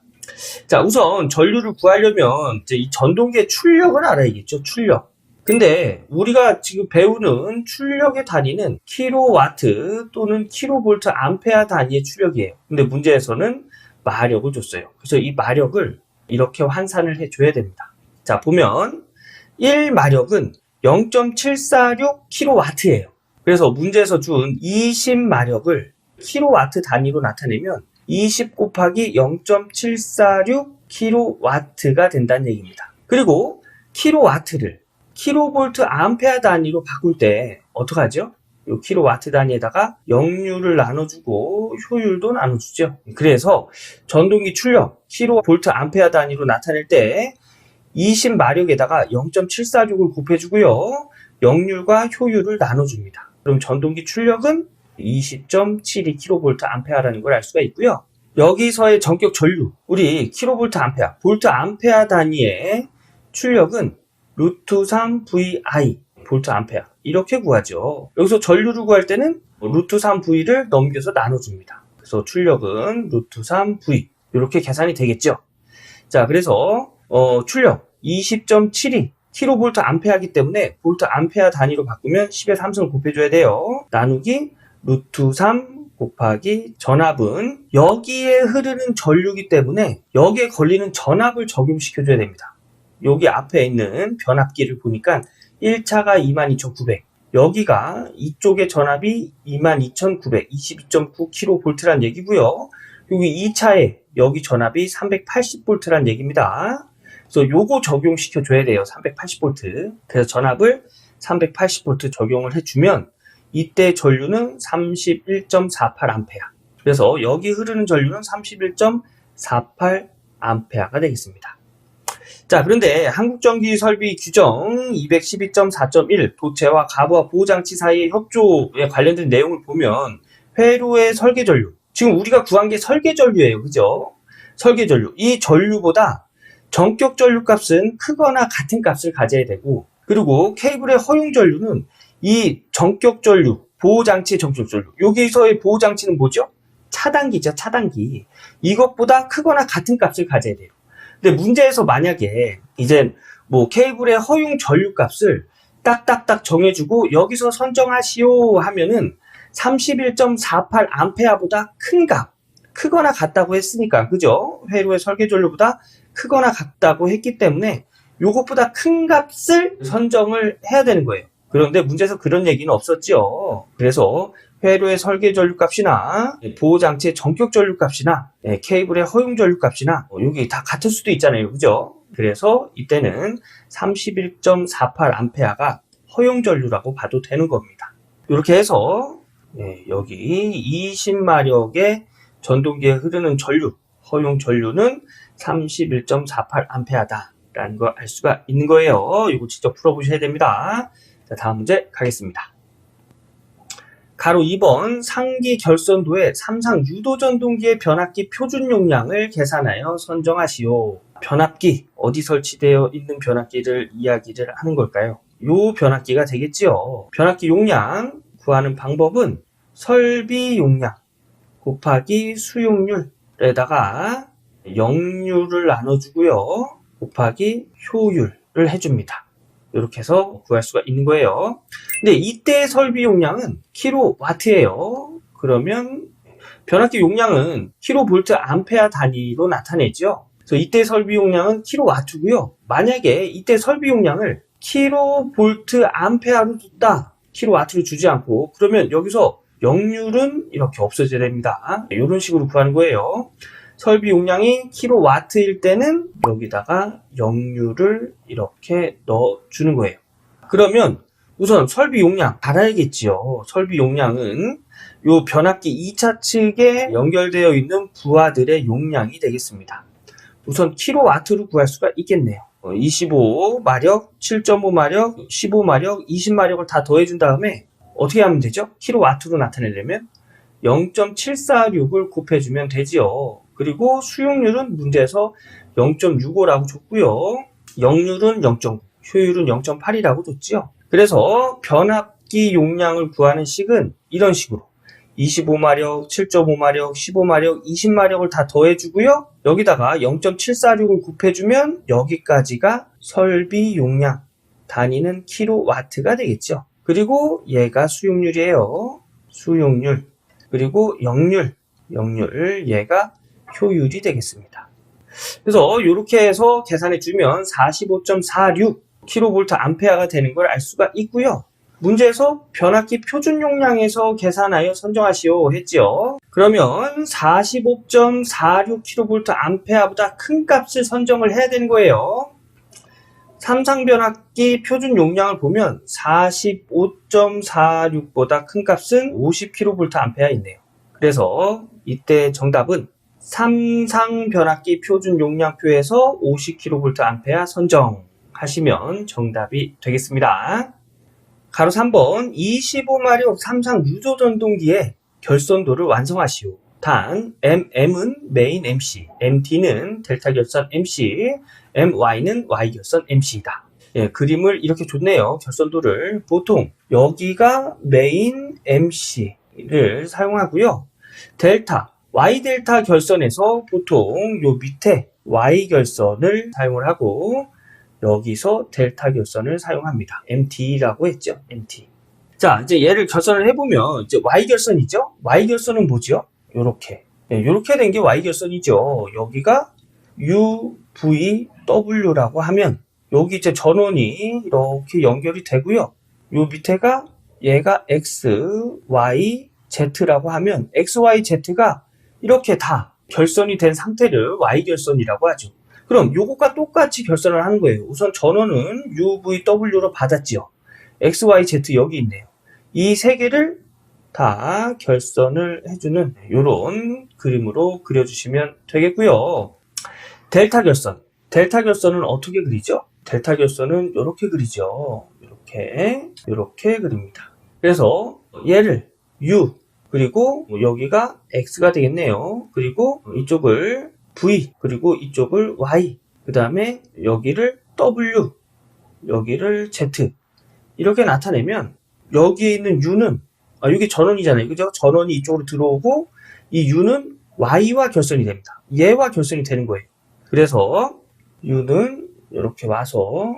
Speaker 1: 자, 우선 전류를 구하려면 이제 이 전동기의 출력을 알아야겠죠. 출력. 근데 우리가 지금 배우는 출력의 단위는 킬로와트 또는 킬로볼트 암페어 단위의 출력이에요. 근데 문제에서는 마력을 줬어요. 그래서 이 마력을 이렇게 환산을 해줘야 됩니다. 자, 보면 1마력은 0.746 킬로와트예요. 그래서 문제에서 준 20마력을 킬로와트 단위로 나타내면 20 곱하기 0.746 킬로와트가 된다는 얘기입니다. 그리고 킬로와트를 킬로볼트 암페어 단위로 바꿀 때 어떡하죠? 이 킬로와트 단위에다가 역률을 나눠주고 효율도 나눠주죠. 그래서 전동기 출력 킬로볼트 암페어 단위로 나타낼 때 20마력에다가 0.746을 곱해주고요. 역률과 효율을 나눠줍니다. 그럼 전동기 출력은 20.72kV 암페어라는 걸 알 수가 있고요. 여기서의 전격 전류, 우리 킬로볼트 암페어, 볼트 암페어 단위의 출력은 루트 3 VI, 볼트 암페어. 이렇게 구하죠. 여기서 전류를 구할 때는 루트 3 V를 넘겨서 나눠줍니다. 그래서 출력은 루트 3 V. 이렇게 계산이 되겠죠. 자, 그래서 출력 20.72 킬로볼트 암페어이기 때문에 볼트 암페어 단위로 바꾸면 10의 3승을 곱해줘야 돼요. 나누기 루트 3 곱하기 전압은 여기에 흐르는 전류이기 때문에 여기에 걸리는 전압을 적용시켜줘야 됩니다. 여기 앞에 있는 변압기를 보니까 1차가 22,900, 여기가 이쪽의 전압이 22,900, 22.9kV란 얘기고요. 여기 2차에 여기 전압이 380V란 얘기입니다. 그래서 요거 적용시켜 줘야 돼요. 380V. 그래서 전압을 380V 적용을 해주면 이때 전류는 31.48A. 그래서 여기 흐르는 전류는 31.48A가 되겠습니다. 자, 그런데 한국전기설비 규정 212.4.1 도체와 가부와 보호장치 사이의 협조에 관련된 내용을 보면 회로의 설계전류, 지금 우리가 구한 게 설계전류예요. 그죠? 설계전류. 이 전류보다 전격 전류 값은 크거나 같은 값을 가져야 되고, 그리고 케이블의 허용 전류는 이 전격 전류, 보호장치의 전격 전류, 여기서의 보호장치는 뭐죠? 차단기죠. 차단기. 이것보다 크거나 같은 값을 가져야 돼요. 근데 문제에서 만약에 이제 뭐 케이블의 허용 전류 값을 딱딱딱 정해주고 여기서 선정하시오 하면은 31.48A보다 큰 값, 크거나 같다고 했으니까, 그죠? 회로의 설계 전류보다 크거나 같다고 했기 때문에 요것보다 큰 값을 선정을 해야 되는 거예요. 그런데 문제에서 그런 얘기는 없었죠. 그래서 회로의 설계 전류 값이나 보호장치의 전격 전류 값이나 케이블의 허용 전류 값이나 여기 다 같을 수도 있잖아요. 그죠? 그래서 이때는 31.48A가 허용 전류라고 봐도 되는 겁니다. 이렇게 해서 여기 20마력의 전동기에 흐르는 전류, 허용 전류는 31.48A다라는 걸 알 수가 있는 거예요. 이거 직접 풀어보셔야 됩니다. 자, 다음 문제 가겠습니다. 가로 2번 상기 결선도의 삼상 유도전동기의 변압기 표준 용량을 계산하여 선정하시오. 변압기, 어디 설치되어 있는 변압기를 이야기를 하는 걸까요? 요 변압기가 되겠지요. 변압기 용량 구하는 방법은 설비 용량 곱하기 수용률에다가 역류를 나눠주고요. 곱하기 효율을 해줍니다. 이렇게 해서 구할 수가 있는 거예요. 근데 이때 설비 용량은 킬로와트예요. 그러면 변압기 용량은 킬로볼트 암페어 단위로 나타내죠. 그래서 이때 설비 용량은 킬로와트고요. 만약에 이때 설비 용량을 킬로볼트 암페어로 뒀다, 킬로와트로 주지 않고, 그러면 여기서 역률은 이렇게 없어져야 됩니다. 이런 식으로 구하는 거예요. 설비 용량이 킬로와트일 때는 여기다가 역류를 이렇게 넣어주는 거예요. 그러면 우선 설비 용량 알아야겠지요. 설비 용량은 요 변압기 2차 측에 연결되어 있는 부하들의 용량이 되겠습니다. 우선 킬로와트로 구할 수가 있겠네요. 25마력, 7.5마력, 15마력, 20마력을 다 더해준 다음에 어떻게 하면 되죠? 킬로와트로 나타내려면 0.746을 곱해주면 되지요. 그리고 수용률은 문제에서 0.65라고 줬고요. 역률은 0.9, 효율은 0.8이라고 줬지요. 그래서 변압기 용량을 구하는 식은 이런 식으로 25마력, 7.5마력, 15마력, 20마력을 다 더해주고요. 여기다가 0.746을 곱해주면 여기까지가 설비 용량, 단위는 킬로와트가 되겠죠. 그리고 얘가 수용률이에요. 수용률. 그리고 역률, 얘가 효율이 되겠습니다. 그래서 이렇게 해서 계산해주면 45.46kVA가 되는 걸 알 수가 있고요. 문제에서 변압기 표준 용량에서 계산하여 선정하시오 했지요. 그러면 45.46kVA보다 큰 값을 선정을 해야 되는 거예요. 삼상 변압기 표준 용량을 보면 45.46보다 큰 값은 50kVA 있네요. 그래서 이때 정답은 삼상 변압기 표준 용량표에서 50kVA 선정하시면 정답이 되겠습니다. 가로 3번 25마력 삼상 유도전동기의 결선도를 완성하시오. 단 MM은 메인 MC, MT는 델타 결선 MC, MY는 Y 결선 MC이다. 그림을 이렇게 줬네요. 결선도를. 보통 여기가 메인 MC를 사용하고요. 델타, Y 델타 결선에서 보통 요 밑에 Y 결선을 사용을 하고 여기서 델타 결선을 사용합니다. MT라고 했죠. MT. 자, 이제 얘를 결선을 해보면, 이제 Y결선이죠? Y결선은 뭐죠? 요렇게. 네, 요렇게 된 게 Y결선이죠. 여기가 UVW라고 하면, 여기 이제 전원이 이렇게 연결이 되고요. 요 밑에가 얘가 X, Y, Z라고 하면, X, Y, Z가 이렇게 다 결선이 된 상태를 Y결선이라고 하죠. 그럼 요것과 똑같이 결선을 하는 거예요. 우선 전원은 UVW로 받았지요. X, Y, Z 여기 있네요. 이 세 개를 다 결선을 해주는 이런 그림으로 그려주시면 되겠고요. 델타 결선. 델타 결선은 어떻게 그리죠? 델타 결선은 이렇게 그리죠. 이렇게 그립니다. 그래서 얘를 U 그리고 여기가 X가 되겠네요. 그리고 이쪽을 V 그리고 이쪽을 Y 그 다음에 여기를 W 여기를 Z 이렇게 나타내면 여기에 있는 U는 여기 전원이잖아요. 그죠? 전원이 이쪽으로 들어오고 이 U는 Y와 결선이 됩니다. 얘와 결선이 되는 거예요. 그래서 U는 이렇게 와서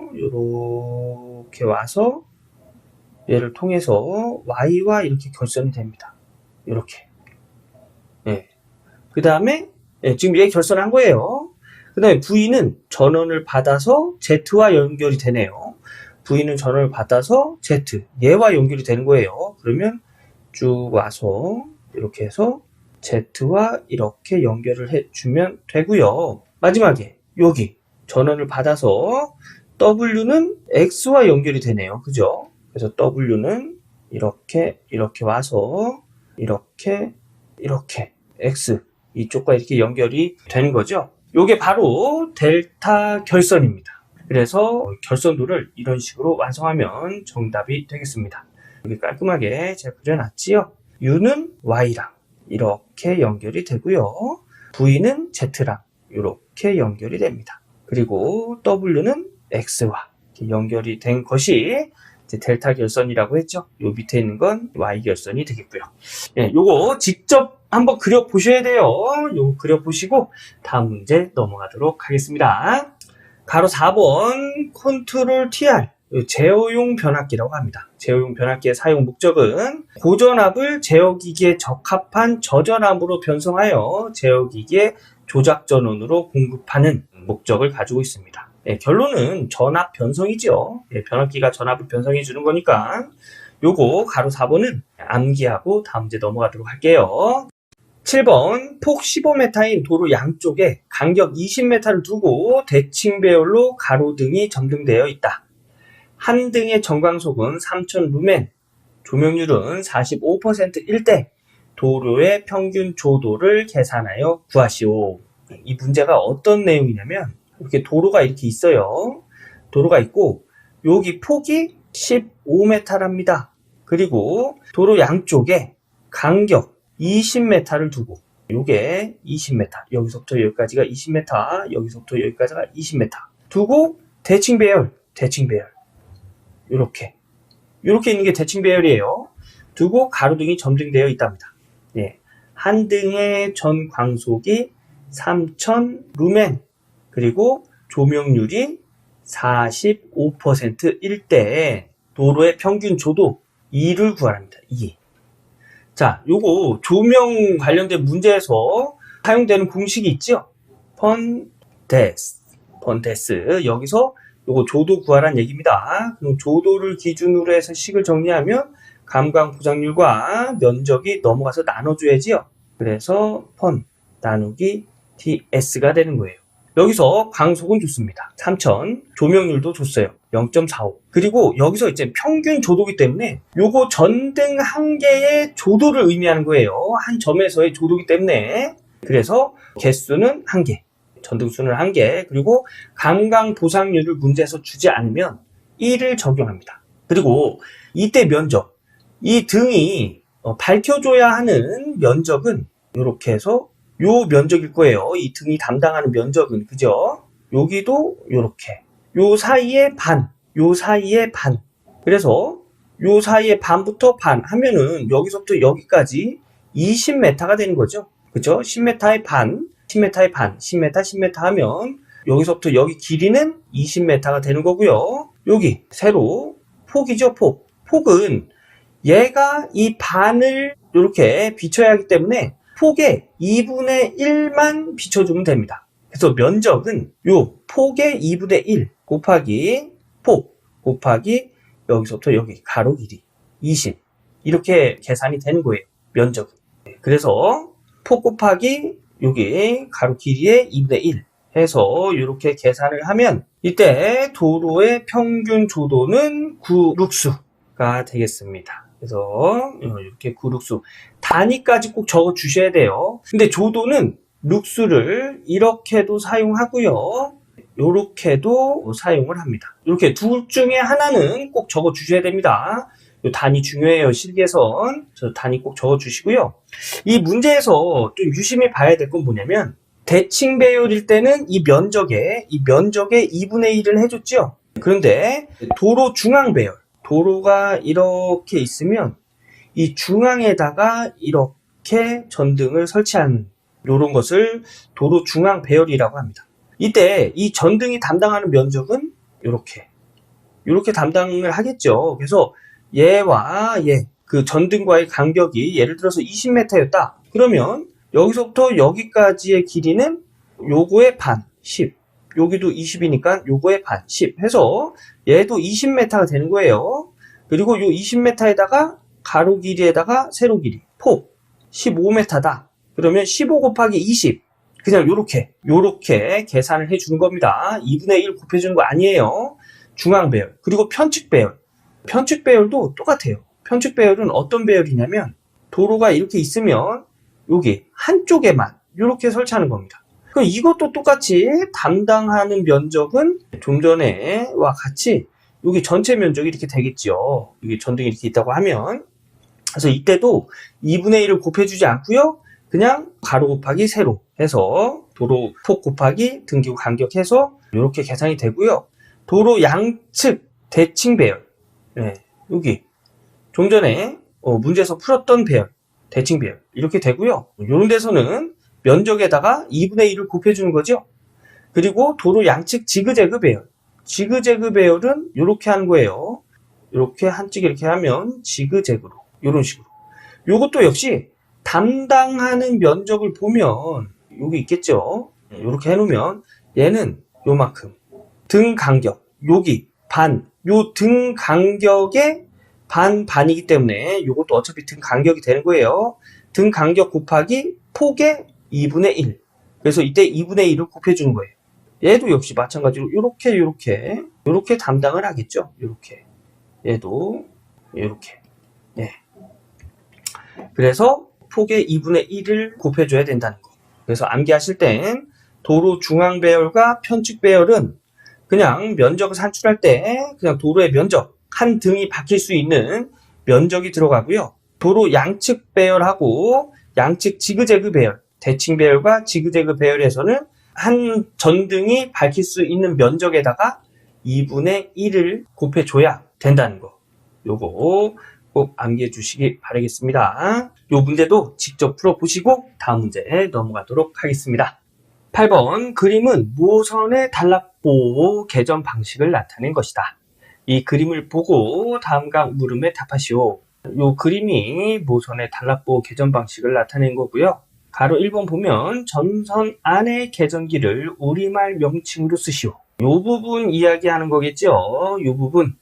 Speaker 1: 얘를 통해서 Y와 이렇게 결선이 됩니다. 이렇게. 예. 그 다음에 지금 얘 결선한 거예요. 그 다음에 V는 전원을 받아서 Z와 연결이 되네요. V는 전원을 받아서 Z, 얘와 연결이 되는 거예요. 그러면 쭉 와서 이렇게 해서 Z와 이렇게 연결을 해주면 되고요. 마지막에 여기 전원을 받아서 W는 X와 연결이 되네요. 그죠? 그래서 W는 이렇게 와서 이렇게 X 이쪽과 이렇게 연결이 되는 거죠. 이게 바로 델타 결선입니다. 그래서 결선도를 이런 식으로 완성하면 정답이 되겠습니다. 여기 깔끔하게 제가 그려놨지요. U는 Y랑 이렇게 연결이 되고요. V는 Z랑 이렇게 연결이 됩니다. 그리고 W는 X와 연결이 된 것이 이제 델타 결선이라고 했죠. 요 밑에 있는 건 Y 결선이 되겠고요. 예, 요거 직접 한번 그려보셔야 돼요. 요거 그려보시고 다음 문제 넘어가도록 하겠습니다. 가로 4번 컨트롤 TR 제어용 변압기라고 합니다. 제어용 변압기의 사용 목적은 고전압을 제어기기에 적합한 저전압으로 변성하여 제어기기에 조작 전원으로 공급하는 목적을 가지고 있습니다. 예, 결론은 전압 변성이죠. 예, 변압기가 전압을 변성해 주는 거니까 요거 가로 4번은 암기하고 다음 문제 넘어가도록 할게요. 7번 폭 15m인 도로 양쪽에 간격 20m를 두고 대칭 배열로 가로등이 점등되어 있다. 한 등의 전광속은 3000 루멘, 조명률은 45%일 때 도로의 평균 조도를 계산하여 구하시오. 이 문제가 어떤 내용이냐면 이렇게 도로가 이렇게 있어요. 도로가 있고 여기 폭이 15m랍니다. 그리고 도로 양쪽에 간격 20m를 두고 요게 20m 여기서부터 여기까지가 20m 여기서부터 여기까지가 20m 두고 대칭 배열 요렇게 있는 게 대칭 배열이에요. 두고 가로등이 점등되어 있답니다. 예. 한 등의 전 광속이 3000 루멘 그리고 조명률이 45%일 때 도로의 평균 조도 2를 구하랍니다. 2. 자, 요거 조명 관련된 문제에서 사용되는 공식이 있죠? 펀데스. 여기서 요거 조도 구하란 얘기입니다. 그럼 조도를 기준으로 해서 식을 정리하면 감광 부착률과 면적이 넘어가서 나눠줘야지요. 그래서 펀 나누기 ds가 되는 거예요. 여기서 광속은 줬습니다. 3000, 조명률도 줬어요. 0.45. 그리고 여기서 이제 평균 조도기 때문에 요거 전등 한 개의 조도를 의미하는 거예요. 한 점에서의 조도기 때문에. 그래서 개수는 1개, 전등수는 1개, 그리고 감광 보상률을 문제에서 주지 않으면 1을 적용합니다. 그리고 이때 면적, 이 등이 밝혀줘야 하는 면적은 이렇게 해서 요 면적일 거예요. 이 등이 담당하는 면적은, 그죠? 여기도 요렇게. 요 사이에 반. 그래서 요 사이에 반부터 반 하면은 여기서부터 여기까지 20m가 되는 거죠. 그죠? 10m의 반, 10m 하면 여기서부터 여기 길이는 20m가 되는 거고요. 여기 세로 폭이죠, 폭. 폭은 얘가 이 반을 이렇게 비춰야 하기 때문에 폭의 2분의 1만 비춰주면 됩니다. 그래서 면적은 요 폭의 2분의 1 곱하기 폭 곱하기 여기서부터 여기 가로 길이 20 이렇게 계산이 되는 거예요. 면적은. 그래서 폭 곱하기 여기 가로 길이의 2분의 1 해서 이렇게 계산을 하면 이때 도로의 평균 조도는 9룩수가 되겠습니다. 그래서 이렇게 9룩수 단위까지 꼭 적어 주셔야 돼요. 근데 조도는 룩수를 이렇게도 사용하고요. 이렇게도 사용을 합니다. 이렇게 둘 중에 하나는 꼭 적어 주셔야 됩니다. 이 단위 중요해요. 실계선. 저 단위 꼭 적어 주시고요. 이 문제에서 좀 유심히 봐야 될 건 뭐냐면 대칭 배열일 때는 이 면적에 2분의 1을 해줬죠. 그런데 도로 중앙 배열, 도로가 이렇게 있으면 이 중앙에다가 이렇게 전등을 설치하는 이런 것을 도로 중앙 배열이라고 합니다. 이때 이 전등이 담당하는 면적은 이렇게 담당을 하겠죠. 그래서 얘와 얘, 그 전등과의 간격이 예를 들어서 20m였다. 그러면 여기서부터 여기까지의 길이는 요거의 반, 10. 여기도 20이니까 요거의 반, 10 해서 얘도 20m가 되는 거예요. 그리고 요 20m에다가 가로 길이에다가 세로 길이, 폭 15m다. 그러면 15 곱하기 20. 그냥 요렇게 계산을 해주는 겁니다. 2분의 1 곱해주는 거 아니에요. 중앙 배열. 그리고 편측 배열. 편측 배열도 똑같아요. 편측 배열은 어떤 배열이냐면 도로가 이렇게 있으면 여기 한쪽에만 이렇게 설치하는 겁니다. 그럼 이것도 똑같이 담당하는 면적은 좀 전에와 같이 여기 전체 면적이 이렇게 되겠죠. 여기 전등이 이렇게 있다고 하면 그래서 이때도 2분의 1을 곱해주지 않고요. 그냥 가로 곱하기 세로 해서 도로 폭 곱하기 등기구 간격 해서 이렇게 계산이 되고요. 도로 양측 대칭 배열. 네, 여기 좀 전에 문제에서 풀었던 배열, 대칭 배열 이렇게 되고요. 이런 데서는 면적에다가 2분의 1을 곱해주는 거죠. 그리고 도로 양측 지그재그 배열. 지그재그 배열은 이렇게 하는 거예요. 이렇게 한쪽 이렇게 하면 지그재그로 이런 식으로. 이것도 역시 담당하는 면적을 보면 여기 있겠죠. 이렇게 해놓으면 얘는 요만큼. 등 간격 여기 반. 요 등 간격의 반이기 때문에 이것도 어차피 등 간격이 되는 거예요. 등 간격 곱하기 폭의 2분의 1. 그래서 이때 2분의 1을 곱해주는 거예요. 얘도 역시 마찬가지로 이렇게 담당을 하겠죠. 이렇게. 얘도 이렇게. 예. 그래서 폭의 2분의 1을 곱해줘야 된다는 거. 그래서 암기하실 땐 도로 중앙 배열과 편측 배열은 그냥 면적을 산출할 때 그냥 도로의 면적, 한 등이 박힐 수 있는 면적이 들어가고요. 도로 양측 배열하고 양측 지그재그 배열, 대칭 배열과 지그재그 배열에서는 한 전등이 밝힐 수 있는 면적에다가 2분의 1을 곱해줘야 된다는 거. 요거 꼭 암기해 주시기 바라겠습니다. 요 문제도 직접 풀어보시고 다음 문제에 넘어가도록 하겠습니다. 8번 그림은 모선의 단락보 개점 방식을 나타낸 것이다. 이 그림을 보고 다음과 물음에 답하시오. 요 그림이 모선의 단락보 개점 방식을 나타낸 거고요. 가로 1번 보면 전선 안의 개전기를 우리말 명칭으로 쓰시오. 요 부분 이야기하는 거겠죠. 요 부분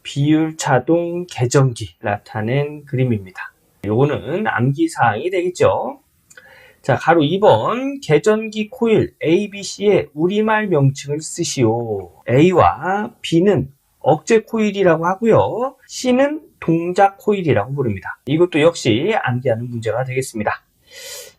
Speaker 1: 비율 자동 개전기 나타낸 그림입니다. 요거는 암기사항이 되겠죠. 자, 가로 2번 개전기 코일 ABC의 우리말 명칭을 쓰시오. A와 B는 억제 코일이라고 하고요. C는 동작 코일이라고 부릅니다. 이것도 역시 암기하는 문제가 되겠습니다.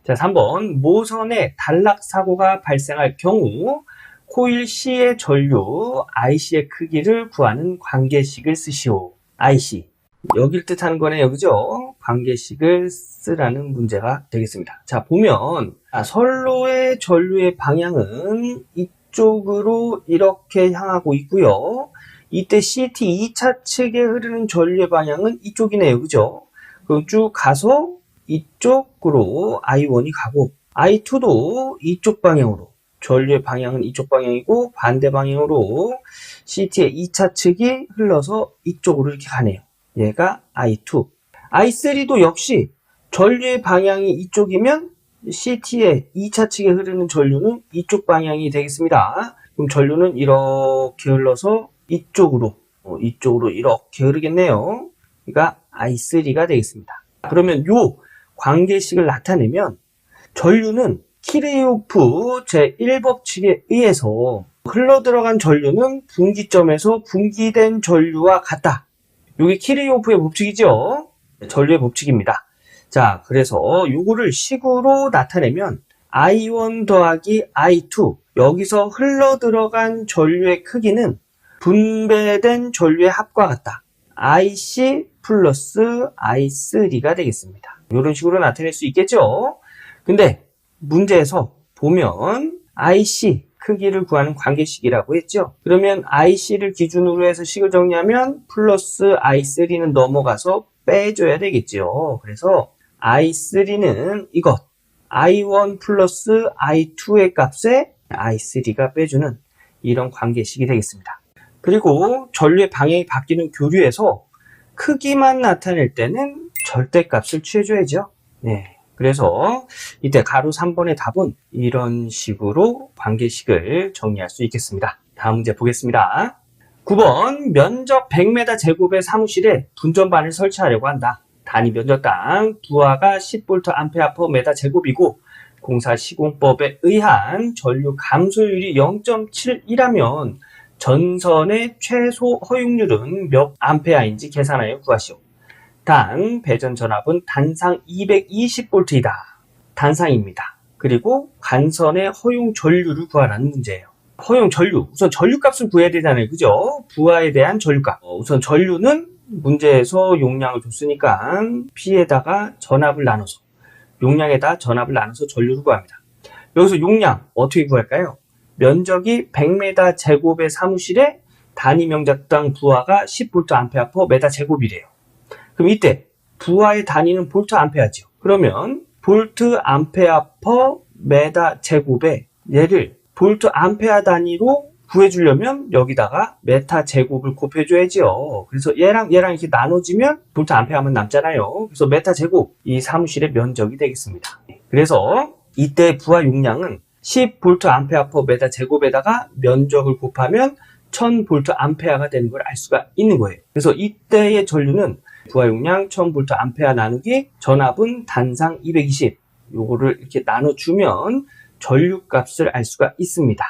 Speaker 1: 자, 3번 모선에 단락 사고가 발생할 경우 코일 C의 전류 IC의 크기를 구하는 관계식을 쓰시오. IC. 여길 뜻하는 거네요. 그죠? 관계식을 쓰라는 문제가 되겠습니다. 자, 보면 선로의 전류의 방향은 이쪽으로 이렇게 향하고 있고요. 이때 CT 2차 측에 흐르는 전류의 방향은 이쪽이네요. 그죠? 그럼 쭉 가서 이쪽으로 I1이 가고 I2도 이쪽 방향으로 전류의 방향은 이쪽 방향이고 반대 방향으로 CT의 2차 측이 흘러서 이쪽으로 이렇게 가네요. 얘가 I2. I3도 역시 전류의 방향이 이쪽이면 CT의 2차 측에 흐르는 전류는 이쪽 방향이 되겠습니다. 그럼 전류는 이렇게 흘러서 이쪽으로 이렇게 흐르겠네요. 그러니까 I3가 되겠습니다. 그러면 요 관계식을 나타내면 전류는 키르호프 제1법칙에 의해서 흘러들어간 전류는 분기점에서 분기된 전류와 같다. 이게 키르호프의 법칙이죠. 전류의 법칙입니다. 자, 그래서 요거를 식으로 나타내면 I1 더하기 I2, 여기서 흘러들어간 전류의 크기는 분배된 전류의 합과 같다. IC 플러스 I3가 되겠습니다. 이런 식으로 나타낼 수 있겠죠. 근데 문제에서 보면 IC 크기를 구하는 관계식이라고 했죠. 그러면 IC를 기준으로 해서 식을 정리하면 플러스 I3는 넘어가서 빼줘야 되겠죠. 그래서 I3는 이것 I1 플러스 I2의 값에 I3가 빼주는 이런 관계식이 되겠습니다. 그리고 전류의 방향이 바뀌는 교류에서 크기만 나타낼 때는 절대값을 취해줘야죠. 네. 그래서 이때 가로 3번의 답은 이런 식으로 관계식을 정리할 수 있겠습니다. 다음 문제 보겠습니다. 9번 면적 100m 제곱의 사무실에 분전반을 설치하려고 한다. 단위 면적당 부하가 10V A/m 제곱이고 공사 시공법에 의한 전류 감소율이 0.71이라면 전선의 최소 허용률은 몇 암페어인지 계산하여 구하시오. 단 배전 전압은 단상 220V이다. 단상입니다. 그리고 관선의 허용 전류를 구하라는 문제예요. 허용 전류, 우선 전류값을 구해야 되잖아요. 그죠? 부하에 대한 전류값. 우선 전류는 문제에서 용량을 줬으니까 P에다가 전압을 나눠서 용량에다 전압을 나눠서 전류를 구합니다. 여기서 용량 어떻게 구할까요? 면적이 100m 제곱의 사무실에 단위 면적당 부하가 10V A/m 제곱이래요. 그럼 이때 부하의 단위는 볼트 암페어죠. 그러면 볼트 암페어 퍼 메다 제곱에 얘를 볼트 암페어 단위로 구해주려면 여기다가 메타 제곱을 곱해줘야죠. 그래서 얘랑 이렇게 나눠지면 볼트 암페어만 남잖아요. 그래서 메타 제곱, 이 사무실의 면적이 되겠습니다. 그래서 이때 부하 용량은 10V 암페어 퍼 메다 제곱에다가 면적을 곱하면 1000V 암페어가 되는 걸 알 수가 있는 거예요. 그래서 이때의 전류는 부하 용량 1000V 암페어 나누기 전압은 단상 220, 요거를 이렇게 나눠주면 전류값을 알 수가 있습니다.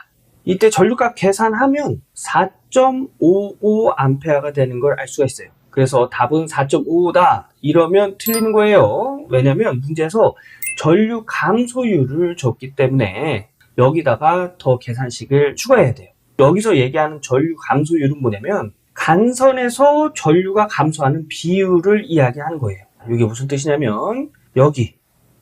Speaker 1: 이때 전류값 계산하면 4.55 암페어가 되는 걸 알 수가 있어요. 그래서 답은 4.55다 이러면 틀리는 거예요. 왜냐면 문제에서 전류 감소율을 줬기 때문에 여기다가 더 계산식을 추가해야 돼요. 여기서 얘기하는 전류 감소율은 뭐냐면 간선에서 전류가 감소하는 비율을 이야기하는 거예요. 이게 무슨 뜻이냐면 여기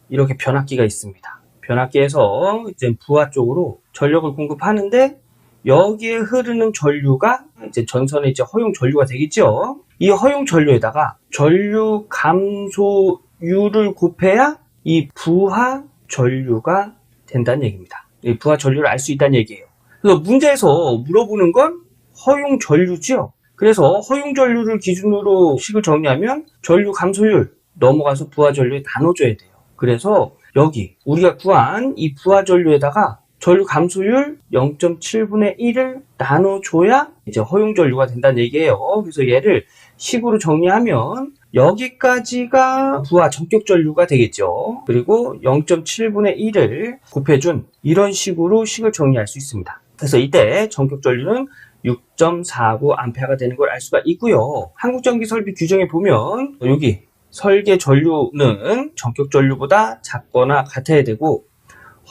Speaker 1: 이렇게 변압기가 있습니다. 변압기에서 이제 부하 쪽으로 전력을 공급하는데 여기에 흐르는 전류가 이제 전선의 이제 허용 전류가 되겠죠. 이 허용 전류에다가 전류 감소율을 곱해야 이 부하 전류가 된다는 얘기입니다. 이 부하 전류를 알 수 있다는 얘기예요. 그래서 문제에서 물어보는 건 허용 전류죠. 그래서 허용 전류를 기준으로 식을 정리하면 전류 감소율 넘어가서 부하 전류에 나눠줘야 돼요. 그래서 여기 우리가 구한 이 부하 전류에다가 전류 감소율 0.7분의 1을 나눠줘야 이제 허용 전류가 된다는 얘기예요. 그래서 얘를 식으로 정리하면 여기까지가 부하 전격 전류가 되겠죠. 그리고 0.7분의 1을 곱해준 이런 식으로 식을 정리할 수 있습니다. 그래서 이때 전격 전류는 6.49A가 되는 걸 알 수가 있고요. 한국전기설비 규정에 보면 여기 설계 전류는 전격 전류보다 작거나 같아야 되고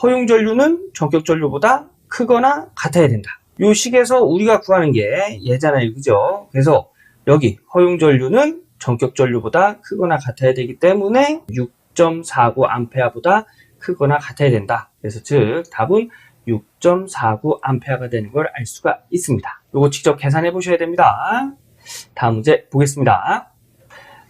Speaker 1: 허용 전류는 전격 전류보다 크거나 같아야 된다. 이 식에서 우리가 구하는 게 얘잖아요. 그죠? 그래서 여기 허용 전류는 전격 전류보다 크거나 같아야 되기 때문에 6.49A보다 크거나 같아야 된다. 그래서 즉 답은 6.49A가 되는 걸 알 수가 있습니다. 이거 직접 계산해 보셔야 됩니다. 다음 문제 보겠습니다.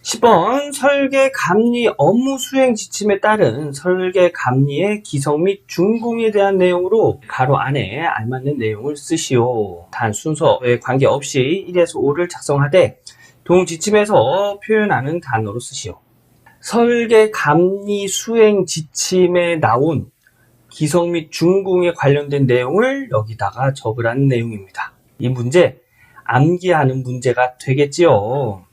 Speaker 1: 10번 설계 감리 업무 수행 지침에 따른 설계 감리의 기성 및 준공에 대한 내용으로 가로 안에 알맞는 내용을 쓰시오. 단 순서에 관계없이 1에서 5를 작성하되 동 지침에서 표현하는 단어로 쓰시오. 설계 감리 수행 지침에 나온 기성 및 준공에 관련된 내용을 여기다가 적으라는 내용입니다. 이 문제 암기하는 문제가 되겠지요.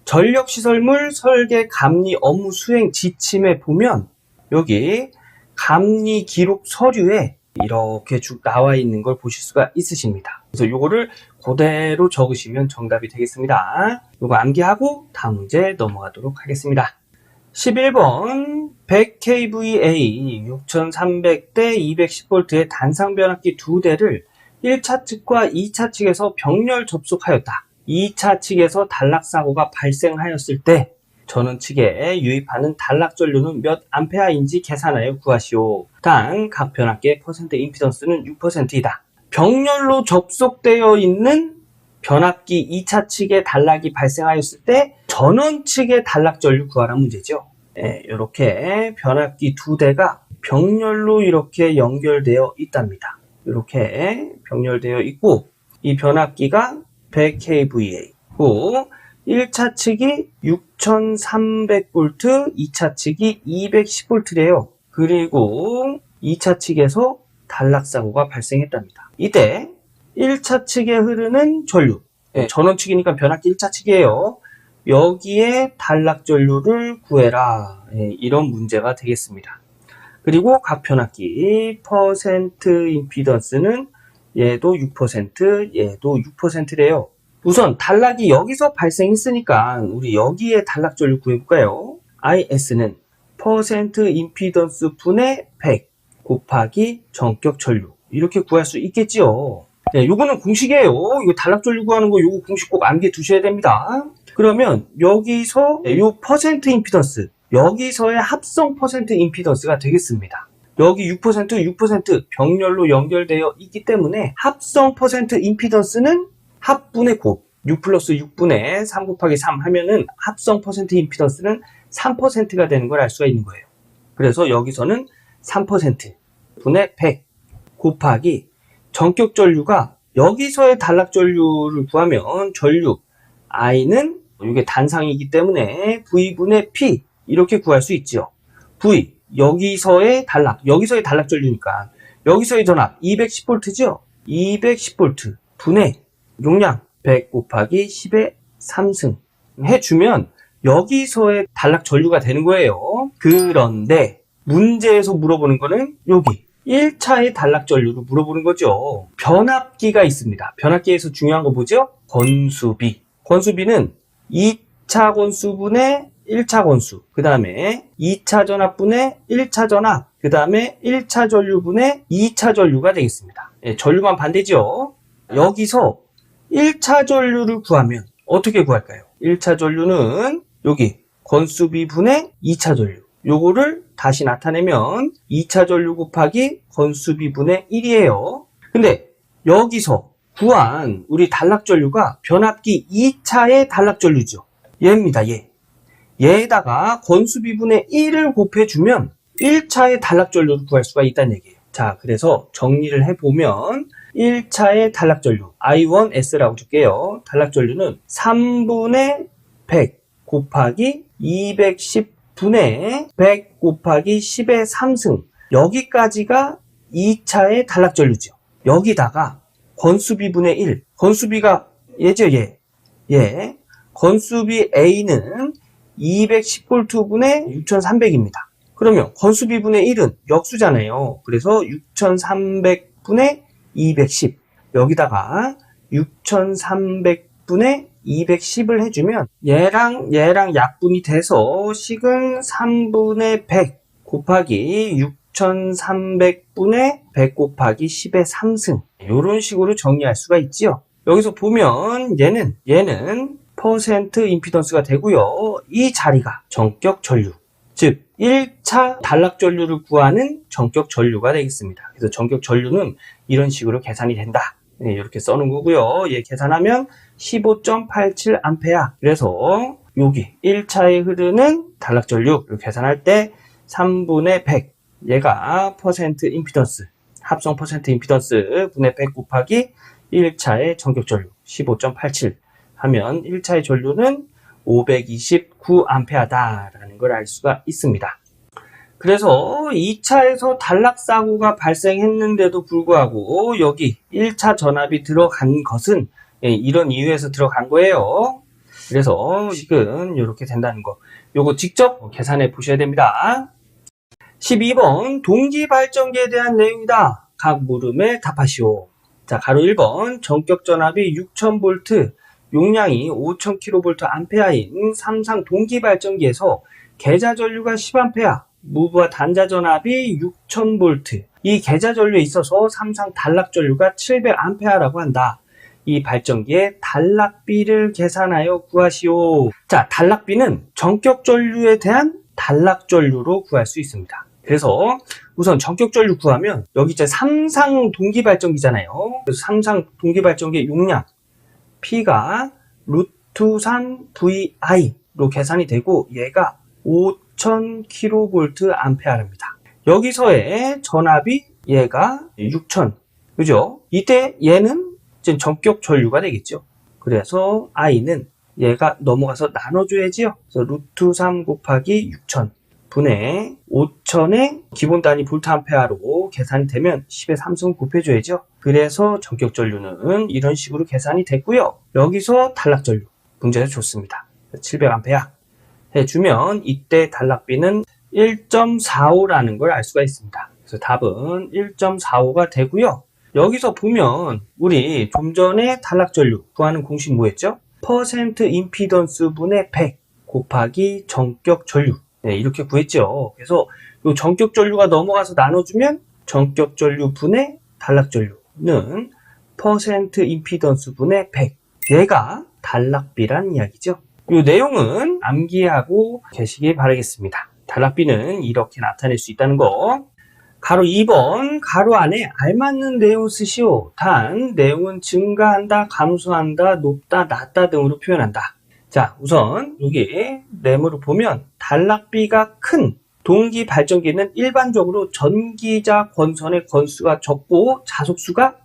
Speaker 1: 전력시설물 설계 감리 업무 수행 지침에 보면 여기 감리 기록 서류에 이렇게 쭉 나와 있는 걸 보실 수가 있으십니다. 그래서 요거를 그대로 적으시면 정답이 되겠습니다. 요거 암기하고 다음 문제 넘어가도록 하겠습니다. 11번 100kVA 6300대 210V의 단상 변압기 2대를 1차 측과 2차 측에서 병렬 접속하였다. 2차 측에서 단락사고가 발생하였을 때 전원 측에 유입하는 단락전류는 몇 암페어인지 계산하여 구하시오. 단 각 변압기의 퍼센트 임피던스는 6%이다. 병렬로 접속되어 있는 변압기 2차 측에 단락이 발생하였을 때 전원 측의 단락전류 구하라는 문제죠. 이렇게 변압기 2대가 병렬로 이렇게 연결되어 있답니다. 이렇게 병렬되어 있고 이 변압기가 100kVA, 1차 측이 6300V, 2차 측이 210V래요. 그리고 2차 측에서 단락사고가 발생했답니다. 이때 1차 측에 흐르는 전류, 전원 측이니까 변압기 1차 측이에요. 여기에 단락전류를 구해라. 이런 문제가 되겠습니다. 그리고 각 변압기 퍼센트 임피던스는 얘도 6%, 얘도 6%래요. 우선 단락이 여기서 발생했으니까 우리 여기에 단락전류 구해볼까요? IS는 퍼센트 임피던스 분의 100 곱하기 전격 전류 이렇게 구할 수 있겠지요. 요거는 공식이에요. 이거 단락전류 구하는 거 요거 공식 꼭 암기해 두셔야 됩니다. 그러면 여기서 요 퍼센트 임피던스 여기서의 합성 퍼센트 임피던스가 되겠습니다. 여기 6% 병렬로 연결되어 있기 때문에 합성 퍼센트 임피던스는 합분의 곱 6 플러스 6분의 3 곱하기 3 하면은 합성 퍼센트 임피던스는 3%가 되는 걸 알 수가 있는 거예요. 그래서 여기서는 3% 분의 100 곱하기 전격 전류가 여기서의 단락 전류를 구하면 전류 I는 이게 단상이기 때문에 V분의 P 이렇게 구할 수 있죠. V 여기서의 단락 전류니까 여기서의 전압 210V죠. 210V 분의 용량 100 곱하기 10의 3승 해주면 여기서의 단락 전류가 되는 거예요. 그런데 문제에서 물어보는 거는 여기 1차의 단락 전류를 물어보는 거죠. 변압기가 있습니다. 변압기에서 중요한 거 뭐죠? 건수비. 건수비는 2차 건수분의 1차 건수, 그 다음에 2차 전압분의 1차 전압, 그 다음에 1차 전류분의 2차 전류가 되겠습니다. 전류만 반대죠. 여기서 1차 전류를 구하면 어떻게 구할까요? 1차 전류는 여기 건수비분의 2차 전류. 요거를 다시 나타내면 2차 전류 곱하기 건수비분의 1이에요. 근데 여기서 구한 우리 단락 전류가 변압기 2차의 단락 전류죠. 얘입니다. 얘에다가 건수비분의 1을 곱해주면 1차의 단락 전류를 구할 수가 있다는 얘기예요. 자, 그래서 정리를 해보면 1차의 단락 전류 I1S라고 줄게요. 단락 전류는 3분의 100 곱하기 210분의 100 곱하기 10의 3승 여기까지가 2차의 단락 전류죠. 여기다가 건수비분의 1 건수비가 얘죠. 얘 건수비 A는 210V분의 6300입니다. 그러면 건수비분의 1은 역수잖아요. 그래서 6300분의 210 여기다가 6300분의 210을 해주면 얘랑 약분이 돼서 식은 3분의 100 곱하기 6300분의 100 곱하기 10의 3승 이런 식으로 정리할 수가 있지요. 여기서 보면 얘는 퍼센트 임피던스가 되고요. 이 자리가 전격 전류, 즉 1차 단락 전류를 구하는 전격 전류가 되겠습니다. 그래서 전격 전류는 이런 식으로 계산이 된다. 이렇게 써놓은 거고요. 얘 계산하면 15.87A. 그래서 여기 1차에 흐르는 단락 전류를 계산할 때 3분의 100 얘가 퍼센트 임피던스 합성 퍼센트 임피던스 분의 100 곱하기 1차의 전격 전류 15.87 하면 1차의 전류는 529A다라는 걸 알 수가 있습니다. 그래서 2차에서 단락사고가 발생했는데도 불구하고 여기 1차 전압이 들어간 것은 이런 이유에서 들어간 거예요. 그래서 식은 이렇게 된다는 거. 요거 직접 계산해 보셔야 됩니다. 12번 동기발전기에 대한 내용이다. 각 물음에 답하시오. 자, 가로 1번 전격 전압이 6000V, 용량이 5000kVA인 삼상 동기발전기에서 계좌 전류가 10A, 무브와 단자 전압이 6000V. 이 계좌 전류에 있어서 삼상 단락 전류가 700A라고 한다. 이 발전기의 단락비를 계산하여 구하시오. 자, 단락비는 전격 전류에 대한 단락 전류로 구할 수 있습니다. 그래서 우선 전격 전류 구하면 여기 이제 삼상 동기 발전기잖아요. 그래서 삼상 동기 발전기의 용량 P가 루트 3 VI로 계산이 되고 얘가 5000kVA입니다. 여기서의 전압이 얘가 6000, 그죠? 이때 얘는 이제 전격 전류가 되겠죠. 그래서 I는 얘가 넘어가서 나눠줘야지요. 그래서 루트 3 곱하기 6000 분의 5000의 기본 단위 볼트암페어로 계산이 되면 10의 3승 곱해줘야죠. 그래서 전격 전류는 이런 식으로 계산이 됐고요. 여기서 단락 전류 문제에서 줬습니다. 700A 해주면 이때 단락비는 1.45라는 걸 알 수가 있습니다. 그래서 답은 1.45가 되고요. 여기서 보면 우리 좀 전에 단락 전류 구하는 공식 뭐였죠? 퍼센트 임피던스 분의 100 곱하기 전격 전류. 네, 이렇게 구했죠. 그래서 이 전격 전류가 넘어가서 나눠주면 전격 전류 분의 단락 전류는 퍼센트 임피던스 분의 100. 얘가 단락비란 이야기죠. 이 내용은 암기하고 계시기 바라겠습니다. 단락비는 이렇게 나타낼 수 있다는 거. 가로 2번, 가로 안에 알맞는 내용 쓰시오. 단, 내용은 증가한다, 감소한다, 높다, 낮다 등으로 표현한다. 자, 우선 여기 네모를 보면 단락비가 큰 동기 발전기는 일반적으로 전기자 권선의 건수가 적고 자속수가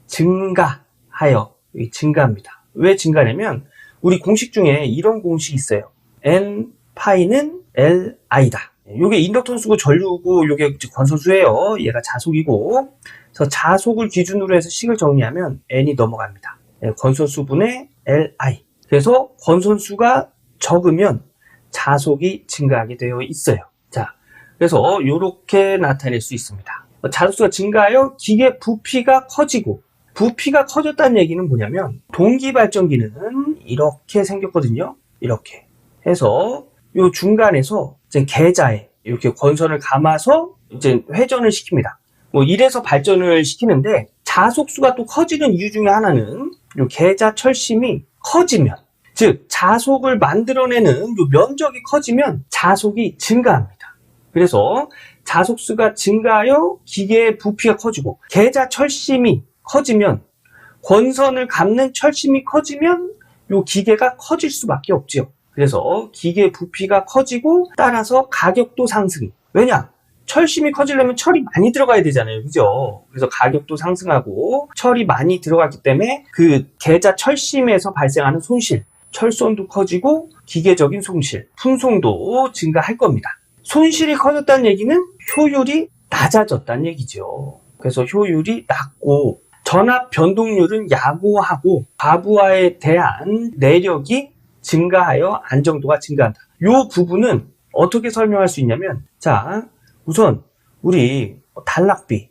Speaker 1: 증가하여 증가합니다. 왜 증가냐면 우리 공식 중에 이런 공식이 있어요. N 파이는 LI다. 요게 인덕턴수고 전류고 요게 권선수예요. 얘가 자속이고. 그래서 자속을 기준으로 해서 식을 정리하면 N이 넘어갑니다. 권선수분의 LI. 그래서 권선수가 적으면 자속이 증가하게 되어 있어요. 자, 그래서 이렇게 나타낼 수 있습니다. 자속수가 증가하여 기계 부피가 커지고, 부피가 커졌다는 얘기는 뭐냐면 동기발전기는 이렇게 생겼거든요. 이렇게 해서 요 중간에서 이제 계좌에 이렇게 권선을 감아서 이제 회전을 시킵니다. 뭐 이래서 발전을 시키는데 자속수가 또 커지는 이유 중에 하나는 요 계좌 철심이 커지면, 즉 자속을 만들어내는 요 면적이 커지면 자속이 증가합니다. 그래서 자속수가 증가하여 기계의 부피가 커지고 계좌 철심이 커지면, 권선을 감는 철심이 커지면 요 기계가 커질 수밖에 없죠. 그래서 기계 부피가 커지고 따라서 가격도 상승. 왜냐? 철심이 커지려면 철이 많이 들어가야 되잖아요. 그죠? 그래서 가격도 상승하고 철이 많이 들어갔기 때문에 그 계좌 철심에서 발생하는 손실, 철손도 커지고 기계적인 손실, 품송도 증가할 겁니다. 손실이 커졌다는 얘기는 효율이 낮아졌다는 얘기죠. 그래서 효율이 낮고 전압 변동률은 야고하고 과부하에 대한 내력이 증가하여 안정도가 증가한다. 이 부분은 어떻게 설명할 수 있냐면, 자, 우선 우리 단락비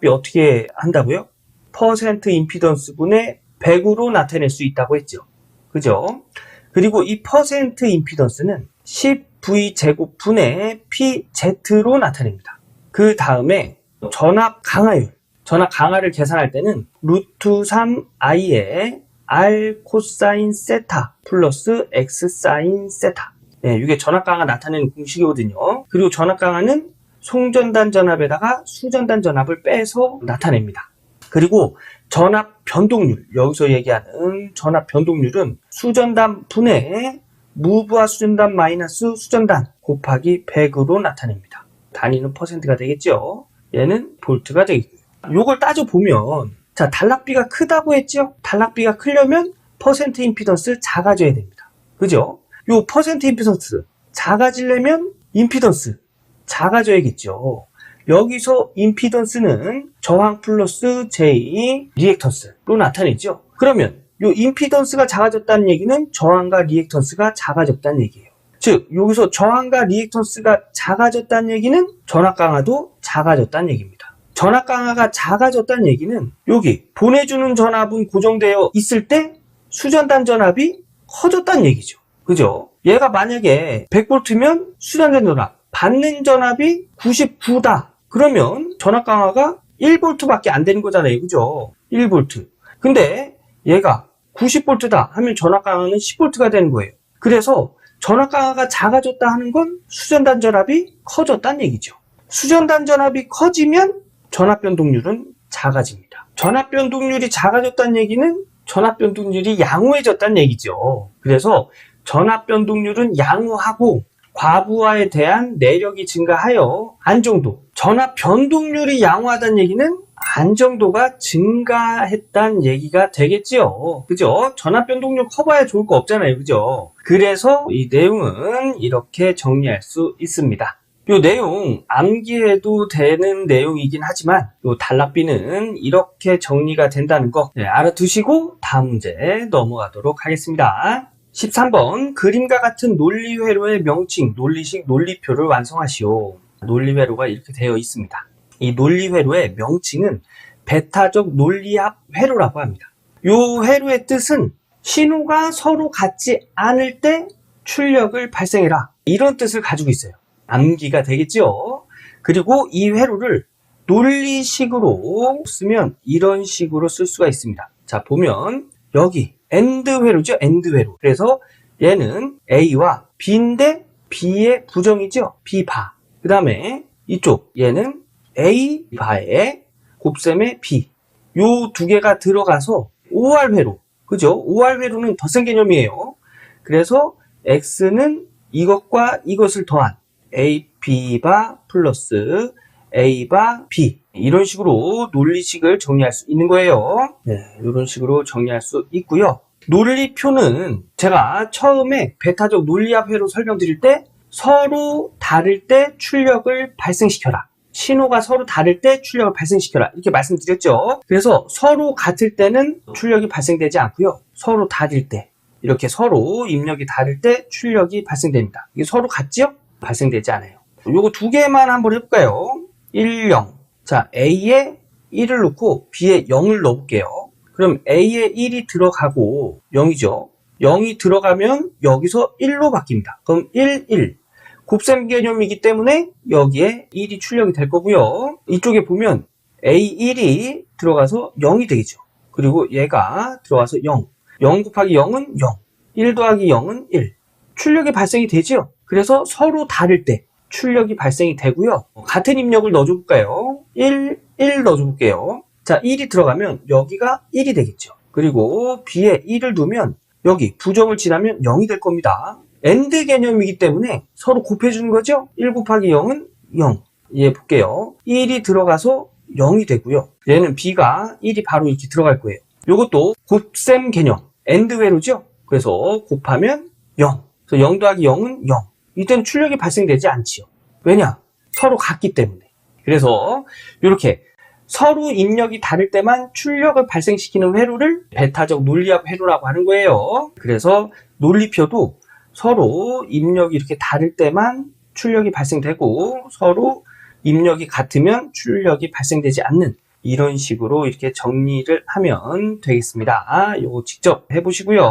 Speaker 1: 어떻게 한다고요? 퍼센트 임피던스 분의 100으로 나타낼 수 있다고 했죠. 그죠? 그리고 이 퍼센트 임피던스는 10V 제곱 분의 PZ로 나타냅니다. 그 다음에 전압 강화를 계산할 때는 루트 3i의 R 코사인 세타 플러스 X 사인 세타. 네, 이게 전압 강화 나타내는 공식이거든요. 그리고 전압 강화는 송전단 전압에다가 수전단 전압을 빼서 나타냅니다. 그리고 전압 변동률, 여기서 얘기하는 전압 변동률은 수전단 분의 무브와 수전단 마이너스 수전단 곱하기 100으로 나타냅니다. 단위는 퍼센트가 되겠죠. 얘는 볼트가 되겠고요. 요걸 따져보면, 자, 단락비가 크다고 했죠? 단락비가 크려면 퍼센트 임피던스 작아져야 됩니다. 그죠? 요 퍼센트 임피던스 작아지려면 임피던스 작아져야겠죠. 여기서 임피던스는 저항 플러스 J 리액턴스로 나타내죠. 그러면 요 임피던스가 작아졌다는 얘기는 저항과 리액턴스가 작아졌다는 얘기예요. 즉 여기서 저항과 리액턴스가 작아졌다는 얘기는 전압 강화도 작아졌다는 얘기입니다. 전압 강화가 작아졌다는 얘기는 여기 보내주는 전압은 고정되어 있을 때 수전단 전압이 커졌다는 얘기죠. 그죠? 얘가 만약에 100V면 수전단 전압, 받는 전압이 99다. 그러면 전압 강화가 1V밖에 안 되는 거잖아요. 그죠? 1V. 근데 얘가 90V다 하면 전압 강화는 10V가 되는 거예요. 그래서 전압 강화가 작아졌다 하는 건 수전단 전압이 커졌다는 얘기죠. 수전단 전압이 커지면 전압 변동률은 작아집니다. 전압 변동률이 작아졌다는 얘기는 전압 변동률이 양호해졌다는 얘기죠. 그래서 전압 변동률은 양호하고 과부하에 대한 내력이 증가하여 안정도. 전압 변동률이 양호하다는 얘기는 안정도가 증가했다는 얘기가 되겠지요. 그죠? 전압 변동률 커봐야 좋을 거 없잖아요. 그죠? 그래서 이 내용은 이렇게 정리할 수 있습니다. 요 내용 암기해도 되는 내용이긴 하지만 요 단락비는 이렇게 정리가 된다는 거 알아두시고 다음 문제 넘어가도록 하겠습니다. 13번 그림과 같은 논리회로의 명칭, 논리식, 논리표를 완성하시오. 논리회로가 이렇게 되어 있습니다. 이 논리회로의 명칭은 베타적 논리합 회로라고 합니다. 요 회로의 뜻은 신호가 서로 같지 않을 때 출력을 발생해라. 이런 뜻을 가지고 있어요. 암기가 되겠죠. 그리고 이 회로를 논리식으로 쓰면 이런 식으로 쓸 수가 있습니다. 자, 보면 여기 엔드 회로죠. 엔드 회로. 그래서 얘는 A와 B인데 B의 부정이죠. B바. 그 다음에 이쪽 얘는 A 바에 곱셈에 B. 요 두 개가 들어가서 OR 회로. 그죠? OR 회로는 덧셈 개념이에요. 그래서 X는 이것과 이것을 더한 AB바 플러스 A바 B. 이런 식으로 논리식을 정리할 수 있는 거예요. 네, 이런 식으로 정리할 수 있고요. 논리표는 제가 처음에 베타적 논리합 회로 설명드릴 때 서로 다를 때 출력을 발생시켜라. 신호가 서로 다를 때 출력을 발생시켜라. 이렇게 말씀드렸죠. 그래서 서로 같을 때는 출력이 발생되지 않고요. 서로 다를 때, 이렇게 서로 입력이 다를 때 출력이 발생됩니다. 이게 서로 같죠? 발생되지 않아요. 요거 두 개만 한번 해볼까요? 1, 0. 자, A에 1을 넣고 B에 0을 넣어볼게요. 그럼 A에 1이 들어가고 0이죠. 0이 들어가면 여기서 1로 바뀝니다. 그럼 1, 1. 곱셈 개념이기 때문에 여기에 1이 출력이 될 거고요. 이쪽에 보면 A1이 들어가서 0이 되겠죠. 그리고 얘가 들어가서 0. 0 곱하기 0은 0. 1 더하기 0은 1. 출력이 발생이 되죠. 그래서 서로 다를 때 출력이 발생이 되고요. 같은 입력을 넣어줘 볼까요? 1, 1 넣어줘 볼게요. 자, 1이 들어가면 여기가 1이 되겠죠. 그리고 B에 1을 두면 여기 부정을 지나면 0이 될 겁니다. AND 개념이기 때문에 서로 곱해주는 거죠. 1 곱하기 0은 0. 예, 볼게요. 1이 들어가서 0이 되고요. 얘는 B가 1이 바로 이렇게 들어갈 거예요. 요것도 곱셈 개념, AND 회로죠. 그래서 곱하면 0. 그래서 0 더하기 0은 0. 이때는 출력이 발생되지 않지요. 왜냐? 서로 같기 때문에. 그래서 이렇게 서로 입력이 다를 때만 출력을 발생시키는 회로를 베타적 논리합 회로라고 하는 거예요. 그래서 논리표도 서로 입력이 이렇게 다를 때만 출력이 발생되고 서로 입력이 같으면 출력이 발생되지 않는 이런 식으로 이렇게 정리를 하면 되겠습니다. 요거 직접 해보시고요.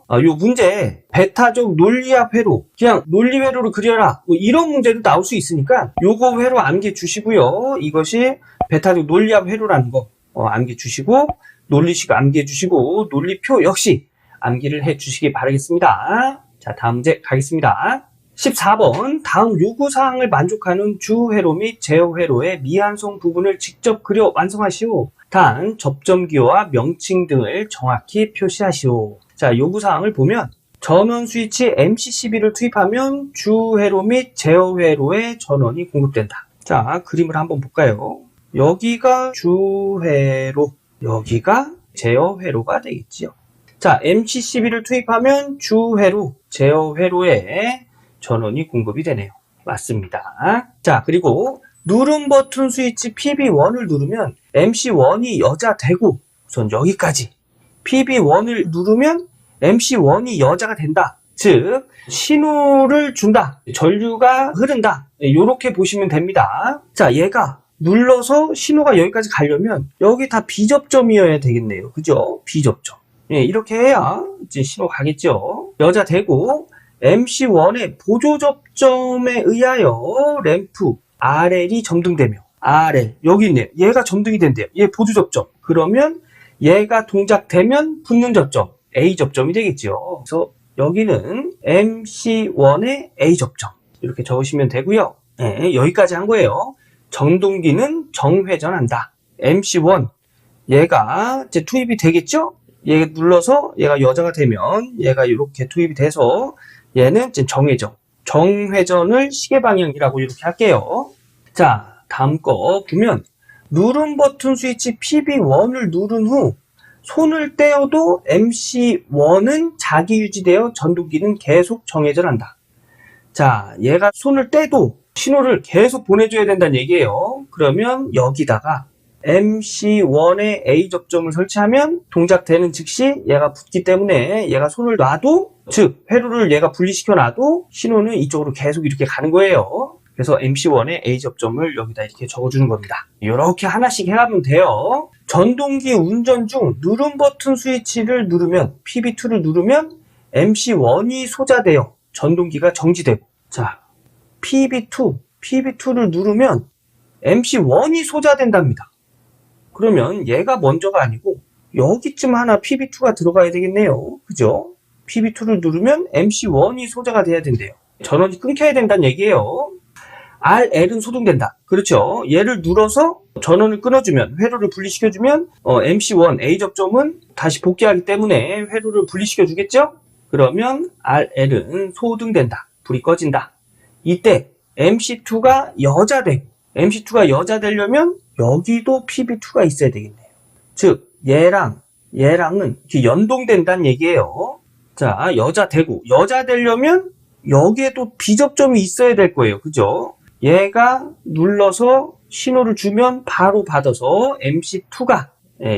Speaker 1: 요 문제 베타적 논리합 회로 그냥 논리회로를 그려라 뭐 이런 문제도 나올 수 있으니까 요거 회로 암기해 주시고요. 이것이 베타적 논리합 회로라는 거 암기해 주시고 논리식 암기해 주시고 논리표 역시 암기를 해 주시기 바라겠습니다. 자, 다음 문제 가겠습니다. 14번 다음 요구사항을 만족하는 주회로 및 제어회로의 미완성 부분을 직접 그려 완성하시오. 단, 접점기호와 명칭 등을 정확히 표시하시오. 자, 요구사항을 보면 전원 스위치 MC12를 투입하면 주회로 및 제어회로의 전원이 공급된다. 자, 그림을 한번 볼까요? 여기가 주회로, 여기가 제어회로가 되겠지요. 자, MC12를 투입하면 주회로, 제어 회로에 전원이 공급이 되네요. 맞습니다. 자, 그리고 누름 버튼 스위치 PB1을 누르면 MC1이 여자 되고, 우선 여기까지. PB1을 누르면 MC1이 여자가 된다. 즉, 신호를 준다. 전류가 흐른다. 이렇게 보시면 됩니다. 자, 얘가 눌러서 신호가 여기까지 가려면 여기 다 비접점이어야 되겠네요. 그죠? 비접점. 예, 이렇게 해야 이제 신호 가겠죠. 여자 되고 MC1의 보조 접점에 의하여 램프 RL이 점등되며 RL 여기 있네요. 얘가 점등이 된대요. 얘 보조 접점. 그러면 얘가 동작되면 붙는 접점 A 접점이 되겠죠. 그래서 여기는 MC1의 A 접점 이렇게 적으시면 되고요. 네, 여기까지 한 거예요. 전동기는 정회전한다. MC1 얘가 이제 투입이 되겠죠? 얘 눌러서 얘가 여자가 되면 얘가 이렇게 투입이 돼서 얘는 이제 정회전. 정회전을 시계 방향이라고 이렇게 할게요. 자, 다음 거 보면 누름 버튼 스위치 PB1을 누른 후 손을 떼어도 MC1은 자기 유지되어 전동기는 계속 정회전한다. 자, 얘가 손을 떼도 신호를 계속 보내줘야 된다는 얘기예요. 그러면 여기다가 MC1의 A 접점을 설치하면 동작되는 즉시 얘가 붙기 때문에 얘가 손을 놔도, 즉 회로를 얘가 분리시켜 놔도 신호는 이쪽으로 계속 이렇게 가는 거예요. 그래서 MC1의 A 접점을 여기다 이렇게 적어주는 겁니다. 이렇게 하나씩 해가면 돼요. 전동기 운전 중 누름 버튼 스위치를 누르면, PB2를 누르면 MC1이 소자되어 전동기가 정지되고, 자, PB2를 누르면 MC1이 소자된답니다. 그러면 얘가 먼저가 아니고 여기쯤 하나 PB2가 들어가야 되겠네요. 그죠? PB2를 누르면 MC1이 소자가 돼야 된대요. 전원이 끊겨야 된다는 얘기예요. RL은 소등된다. 그렇죠. 얘를 눌러서 전원을 끊어주면, 회로를 분리시켜주면 MC1 A 접점은 다시 복귀하기 때문에 회로를 분리시켜주겠죠? 그러면 RL은 소등된다. 불이 꺼진다. 이때 MC2가 여자 되고, MC2가 여자 되려면 여기도 PB2가 있어야 되겠네요. 즉 얘랑은 이렇게 연동된다는 얘기예요. 자, 여자 되고, 여자 되려면 여기에도 비접점이 있어야 될 거예요. 그죠? 얘가 눌러서 신호를 주면 바로 받아서 MC2가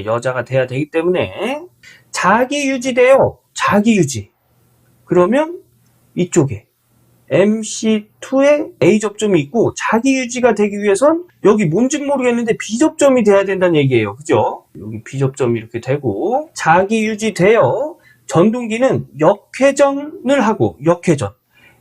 Speaker 1: 여자가 돼야 되기 때문에 자기 유지돼요. 자기 유지. 그러면 이쪽에 MC2에 A 접점이 있고 자기 유지가 되기 위해선 여기 뭔진 모르겠는데 B접점이 돼야 된다는 얘기예요. 그죠? 여기 B접점이 이렇게 되고 자기 유지되어 전동기는 역회전을 하고, 역회전.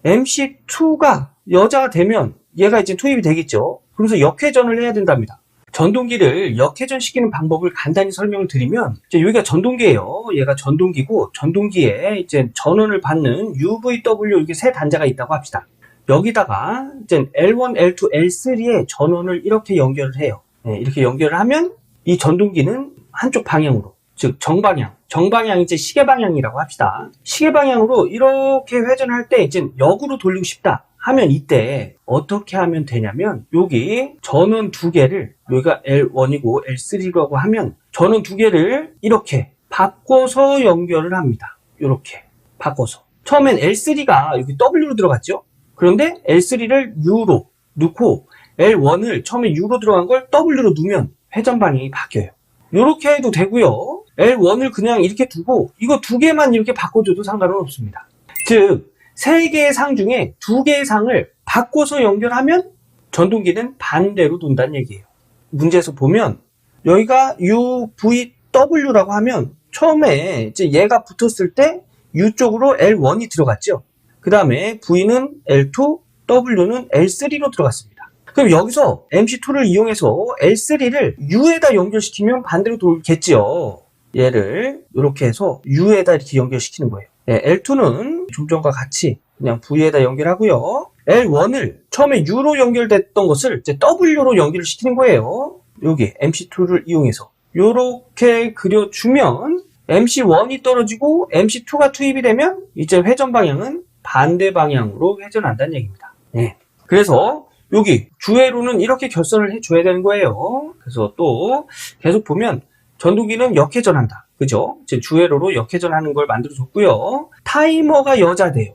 Speaker 1: MC2가 여자가 되면 얘가 이제 투입이 되겠죠. 그러면서 역회전을 해야 된답니다. 전동기를 역회전시키는 방법을 간단히 설명을 드리면, 이제 여기가 전동기예요. 얘가 전동기고, 전동기에 이제 전원을 받는 UVW 이렇게 세 단자가 있다고 합시다. 여기다가 이제 L1, L2, L3에 전원을 이렇게 연결을 해요. 네, 이렇게 연결을 하면 이 전동기는 한쪽 방향으로, 즉 정방향이 이제 시계 방향이라고 합시다. 시계 방향으로 이렇게 회전할 때 이제 역으로 돌리고 싶다 하면 이때 어떻게 하면 되냐면, 여기 전원 두 개를, 여기가 L1이고 L3라고 하면 전원 두 개를 이렇게 바꿔서 연결을 합니다. 이렇게 바꿔서. 처음엔 L3가 여기 W로 들어갔죠. 그런데 L3를 U로 넣고 L1을 처음에 U로 들어간 걸 W로 넣으면 회전 방향이 바뀌어요. 이렇게 해도 되고요. L1을 그냥 이렇게 두고 이거 두 개만 이렇게 바꿔줘도 상관은 없습니다. 즉 세 개의 상 중에 두 개의 상을 바꿔서 연결하면 전동기는 반대로 돈다는 얘기예요. 문제에서 보면 여기가 UVW라고 하면 처음에 이제 얘가 붙었을 때 U 쪽으로 L1이 들어갔죠. 그 다음에 V는 L2, W는 L3로 들어갔습니다. 그럼 여기서 MC2를 이용해서 L3를 U에다 연결시키면 반대로 돌겠지요. 얘를 이렇게 해서 U에다 이렇게 연결시키는 거예요. L2는 좀 전과 같이 그냥 V에다 연결하고요. L1을 처음에 U로 연결됐던 것을 이제 W로 연결을 시키는 거예요. 여기 MC2를 이용해서 이렇게 그려주면 MC1이 떨어지고 MC2가 투입이 되면 이제 회전 방향은 반대 방향으로 회전한다는 얘기입니다. 네. 그래서 여기 주회로는 이렇게 결선을 해줘야 되는 거예요. 그래서 또 계속 보면 전동기는 역회전한다. 그죠? 이제 주회로로 역회전하는 걸 만들어줬고요. 타이머가 여자돼요.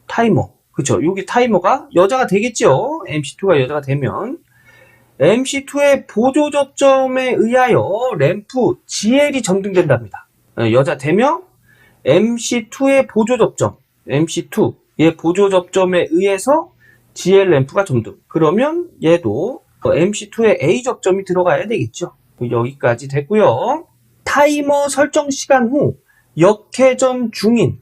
Speaker 1: 타이머. 그죠? 여기 타이머가 여자가 되겠죠? MC2가 여자가 되면. MC2의 보조 접점에 의하여 램프 GL이 점등된답니다. 여자 되면 MC2의 보조 접점, MC2의 보조 접점에 의해서 GL 램프가 점등. 그러면 얘도 MC2의 A 접점이 들어가야 되겠죠. 여기까지 됐고요. 타이머 설정 시간 후 역회전 중인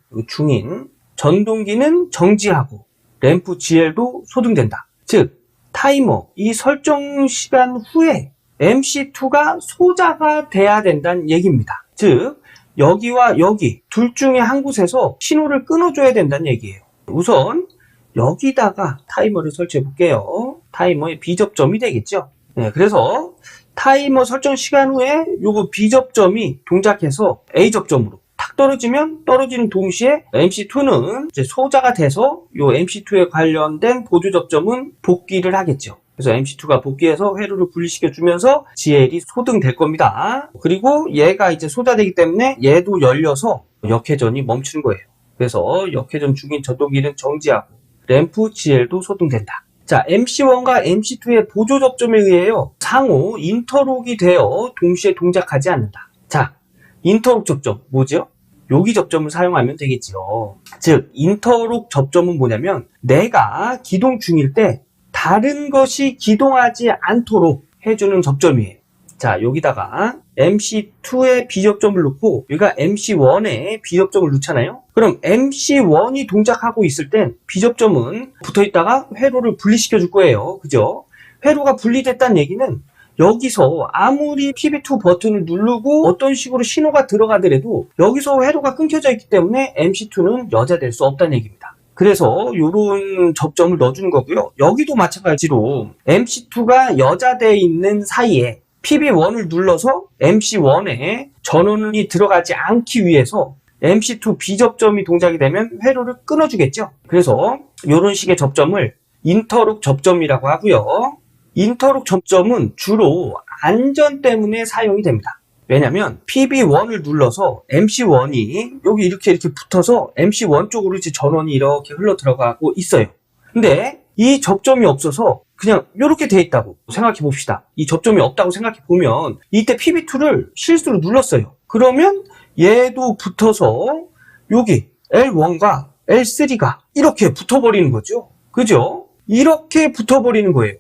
Speaker 1: 전동기는 정지하고 램프 GL도 소등된다. 즉 타이머 이 설정 시간 후에 MC2가 소자가 돼야 된다는 얘기입니다. 즉 여기와 여기 둘 중에 한 곳에서 신호를 끊어줘야 된다는 얘기예요. 우선 여기다가 타이머를 설치해 볼게요. 타이머의 B접점이 되겠죠. 네, 그래서 타이머 설정 시간 후에 요거 B접점이 동작해서 A접점으로 탁 떨어지면 떨어지는 동시에 MC2는 이제 소자가 돼서 요 MC2에 관련된 보조 접점은 복귀를 하겠죠. 그래서 MC2가 복귀해서 회로를 분리시켜 주면서 GL이 소등될 겁니다. 그리고 얘가 이제 소자되기 때문에 얘도 열려서 역회전이 멈추는 거예요. 그래서 역회전 중인 전동기는 정지하고 램프 GL도 소등된다. 자, MC1과 MC2의 보조 접점에 의해요. 상호 인터록이 되어 동시에 동작하지 않는다. 자, 인터록 접점 뭐죠? 여기 접점을 사용하면 되겠죠. 즉, 인터록 접점은 뭐냐면 내가 기동 중일 때 다른 것이 기동하지 않도록 해주는 접점이에요. 자, 여기다가 MC2의 B접점을 놓고 여기가 MC1의 B접점을 놓잖아요. 그럼 MC1이 동작하고 있을 땐 B접점은 붙어있다가 회로를 분리시켜 줄 거예요. 그죠? 회로가 분리됐다는 얘기는 여기서 아무리 PB2 버튼을 누르고 어떤 식으로 신호가 들어가더라도 여기서 회로가 끊겨져 있기 때문에 MC2는 여자될 수 없다는 얘기입니다. 그래서 이런 접점을 넣어주는 거고요. 여기도 마찬가지로 MC2가 여자되어 있는 사이에 PB1을 눌러서 MC1에 전원이 들어가지 않기 위해서 MC2 B접점이 동작이 되면 회로를 끊어주겠죠. 그래서 이런 식의 접점을 인터록 접점이라고 하고요. 인터록 접점은 주로 안전 때문에 사용이 됩니다. 왜냐면 PB1을 눌러서 MC1이 여기 이렇게 붙어서 MC1 쪽으로 이제 전원이 이렇게 흘러 들어가고 있어요. 근데 이 접점이 없어서 그냥 이렇게 돼 있다고 생각해 봅시다. 이 접점이 없다고 생각해 보면 이때 PB2를 실수로 눌렀어요. 그러면 얘도 붙어서 여기 L1과 L3가 이렇게 붙어버리는 거죠. 그죠? 이렇게 붙어버리는 거예요.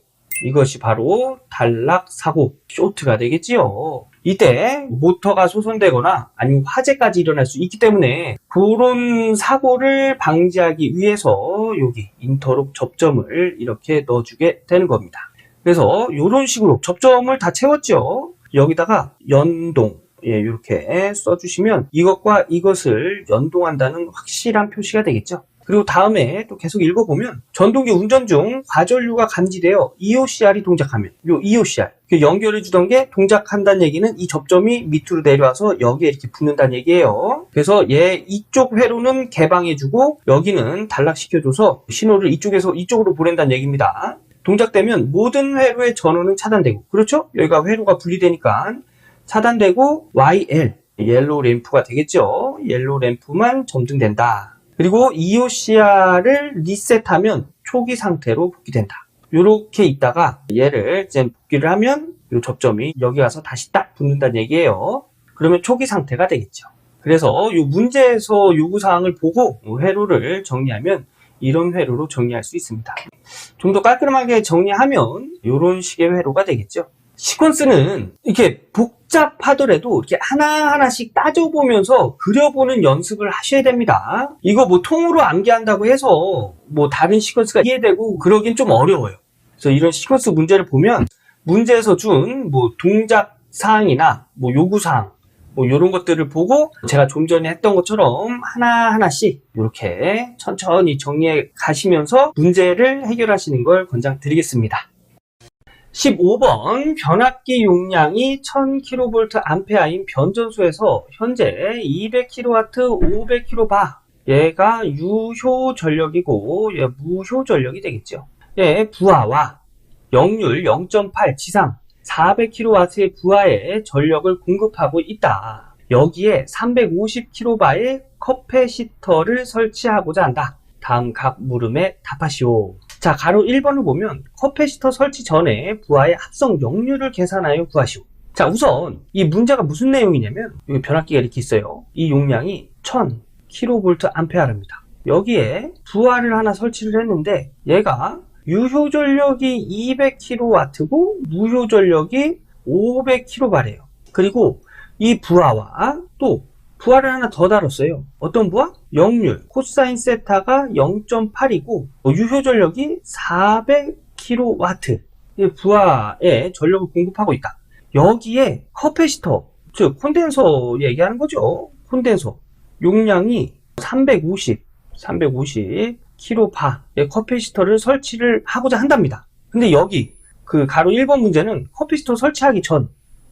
Speaker 1: 이것이 바로 단락사고, 쇼트가 되겠지요. 이때 모터가 소선되거나 아니면 화재까지 일어날 수 있기 때문에 그런 사고를 방지하기 위해서 여기 인터록 접점을 이렇게 넣어주게 되는 겁니다. 그래서 이런 식으로 접점을 다 채웠죠. 여기다가 연동, 이렇게 써주시면 이것과 이것을 연동한다는 확실한 표시가 되겠죠. 그리고 다음에 또 계속 읽어보면 전동기 운전 중 과전류가 감지되어 EOCR이 동작하면 요 EOCR 연결해주던 게 동작한다는 얘기는 이 접점이 밑으로 내려와서 여기에 이렇게 붙는다는 얘기예요. 그래서 얘 이쪽 회로는 개방해주고 여기는 단락시켜줘서 신호를 이쪽에서 이쪽으로 보낸다는 얘기입니다. 동작되면 모든 회로의 전원은 차단되고, 그렇죠? 여기가 회로가 분리되니까 차단되고 YL 옐로우 램프가 되겠죠. 옐로우 램프만 점등된다. 그리고 EOCR을 리셋하면 초기 상태로 복귀된다. 이렇게 있다가 얘를 이제 복귀를 하면 이 접점이 여기 와서 다시 딱 붙는다는 얘기예요. 그러면 초기 상태가 되겠죠. 그래서 이 문제에서 요구사항을 보고 회로를 정리하면 이런 회로로 정리할 수 있습니다. 좀 더 깔끔하게 정리하면 이런 식의 회로가 되겠죠. 시퀀스는 이렇게 복잡하더라도 이렇게 하나하나씩 따져보면서 그려보는 연습을 하셔야 됩니다. 이거 뭐 통으로 암기한다고 해서 뭐 다른 시퀀스가 이해되고 그러긴 좀 어려워요. 그래서 이런 시퀀스 문제를 보면 문제에서 준 뭐 동작 사항이나 뭐 요구 사항 뭐 이런 것들을 보고 제가 좀 전에 했던 것처럼 하나하나씩 이렇게 천천히 정리해 가시면서 문제를 해결하시는 걸 권장드리겠습니다. 15번 변압기 용량이 1000kVA인 변전소에서 현재 200kW, 500kVA 얘가 유효 전력이고 얘 무효 전력이 되겠죠. 얘 부하와 역률 0.8 지상 400kW의 부하의 전력을 공급하고 있다. 여기에 350kB의 커패시터를 설치하고자 한다. 다음 각 물음에 답하시오. 자, 가로 1번을 보면 커패시터 설치 전에 부하의 합성 역률을 계산하여 구하시오. 자, 우선 이 문제가 무슨 내용이냐면 여기 변압기가 이렇게 있어요. 이 용량이 1000kVA입니다. 여기에 부하를 하나 설치를 했는데 얘가 유효전력이 200kW고 무효전력이 500kVA래요. 그리고 이 부하와 또 부하를 하나 더 다뤘어요. 어떤 부하? 역률 코사인 세타가 0.8이고 유효전력이 400kW 이 부하에 전력을 공급하고 있다. 여기에 커패시터, 즉 콘덴서 얘기하는 거죠. 콘덴서 용량이 350kV의 커패시터를 설치를 하고자 한답니다. 근데 여기 그 가로 1번 문제는 커패시터 설치하기 전,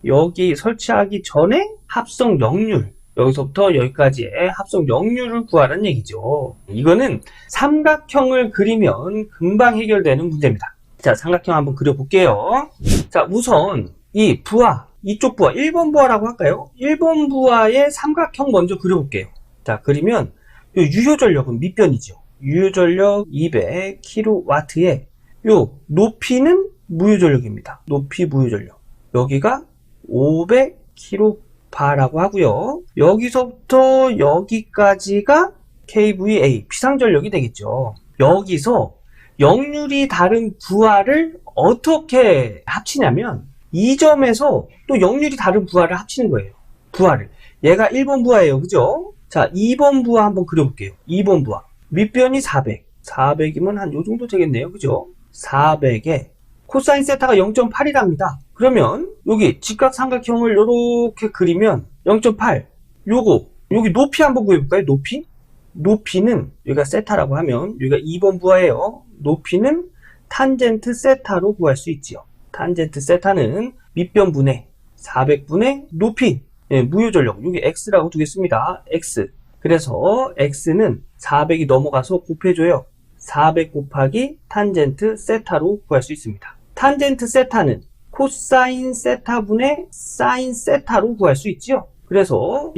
Speaker 1: 여기 설치하기 전에 합성 역률, 여기서부터 여기까지의 합성 역률을 구하라는 얘기죠. 이거는 삼각형을 그리면 금방 해결되는 문제입니다. 자, 삼각형 한번 그려볼게요. 자, 우선 이 부하, 이쪽 부하, 1번 부하라고 할까요? 1번 부하의 삼각형 먼저 그려볼게요. 자, 그리면 유효전력은 밑변이죠. 유효전력 200kW에 요 높이는 무효전력입니다. 높이 무효전력. 여기가 500kVA라고 하고요. 여기서부터 여기까지가 kVA, 비상전력이 되겠죠. 여기서 역률이 다른 부하를 어떻게 합치냐면 이 점에서 또 역률이 다른 부하를 합치는 거예요. 부하를. 얘가 1번 부하예요. 그죠? 자, 2번 부하 한번 그려볼게요. 2번 부하. 밑변이 400. 400이면 한 요 정도 되겠네요. 그죠? 400에 코사인 세타가 0.8이랍니다. 그러면 여기 직각삼각형을 이렇게 그리면 0.8. 요거 여기 높이 한번 구해볼까요? 높이? 높이는 여기가 세타라고 하면 여기가 2번 부하예요. 높이는 탄젠트 세타로 구할 수 있지요. 탄젠트 세타는 밑변분의 400분의 높이, 무효전력, 여기 x라고 두겠습니다. x. 그래서 x는 400이 넘어가서 곱해줘요. 400 곱하기 탄젠트 세타로 구할 수 있습니다. 탄젠트 세타는 코사인 세타분의 사인 세타로 구할 수 있지요. 그래서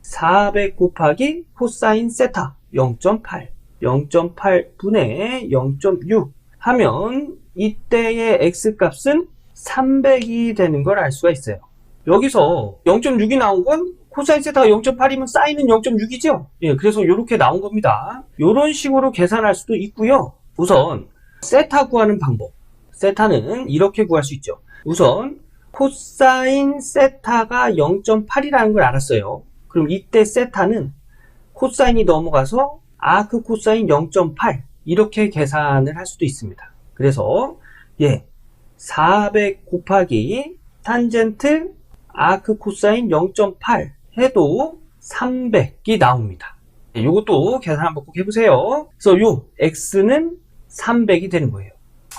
Speaker 1: 400 곱하기 코사인 세타 0.8, 0.8분의 0.6 하면 이때의 x값은 300이 되는 걸 알 수가 있어요. 여기서 0.6이 나온 건 코사인 세타가 0.8이면 사인은 0.6이죠? 그래서 이렇게 나온 겁니다. 이런 식으로 계산할 수도 있고요. 우선 세타 구하는 방법. 세타는 이렇게 구할 수 있죠. 우선 코사인 세타가 0.8이라는 걸 알았어요. 그럼 이때 세타는 코사인이 넘어가서 아크 코사인 0.8 이렇게 계산을 할 수도 있습니다. 그래서 400 곱하기 탄젠트 아크 코사인 0.8 해도 300이 나옵니다. 이것도 계산 한번 꼭 해보세요. 그래서 요 x는 300이 되는 거예요.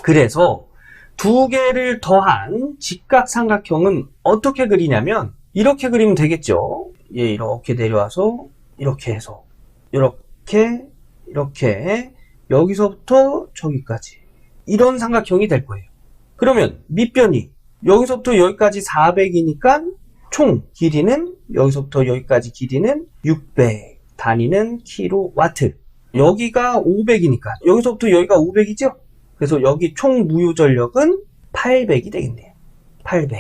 Speaker 1: 그래서 두 개를 더한 직각삼각형은 어떻게 그리냐면 이렇게 그리면 되겠죠. 이렇게 내려와서 이렇게 해서 이렇게 여기서부터 저기까지 이런 삼각형이 될 거예요. 그러면 밑변이 여기서부터 여기까지 400이니까 총 길이는 여기서부터 여기까지 길이는 600, 단위는 킬로와트. 여기가 500이니까 여기서부터 여기가 500이죠? 그래서 여기 총 무효전력은 800이 되겠네요. 800.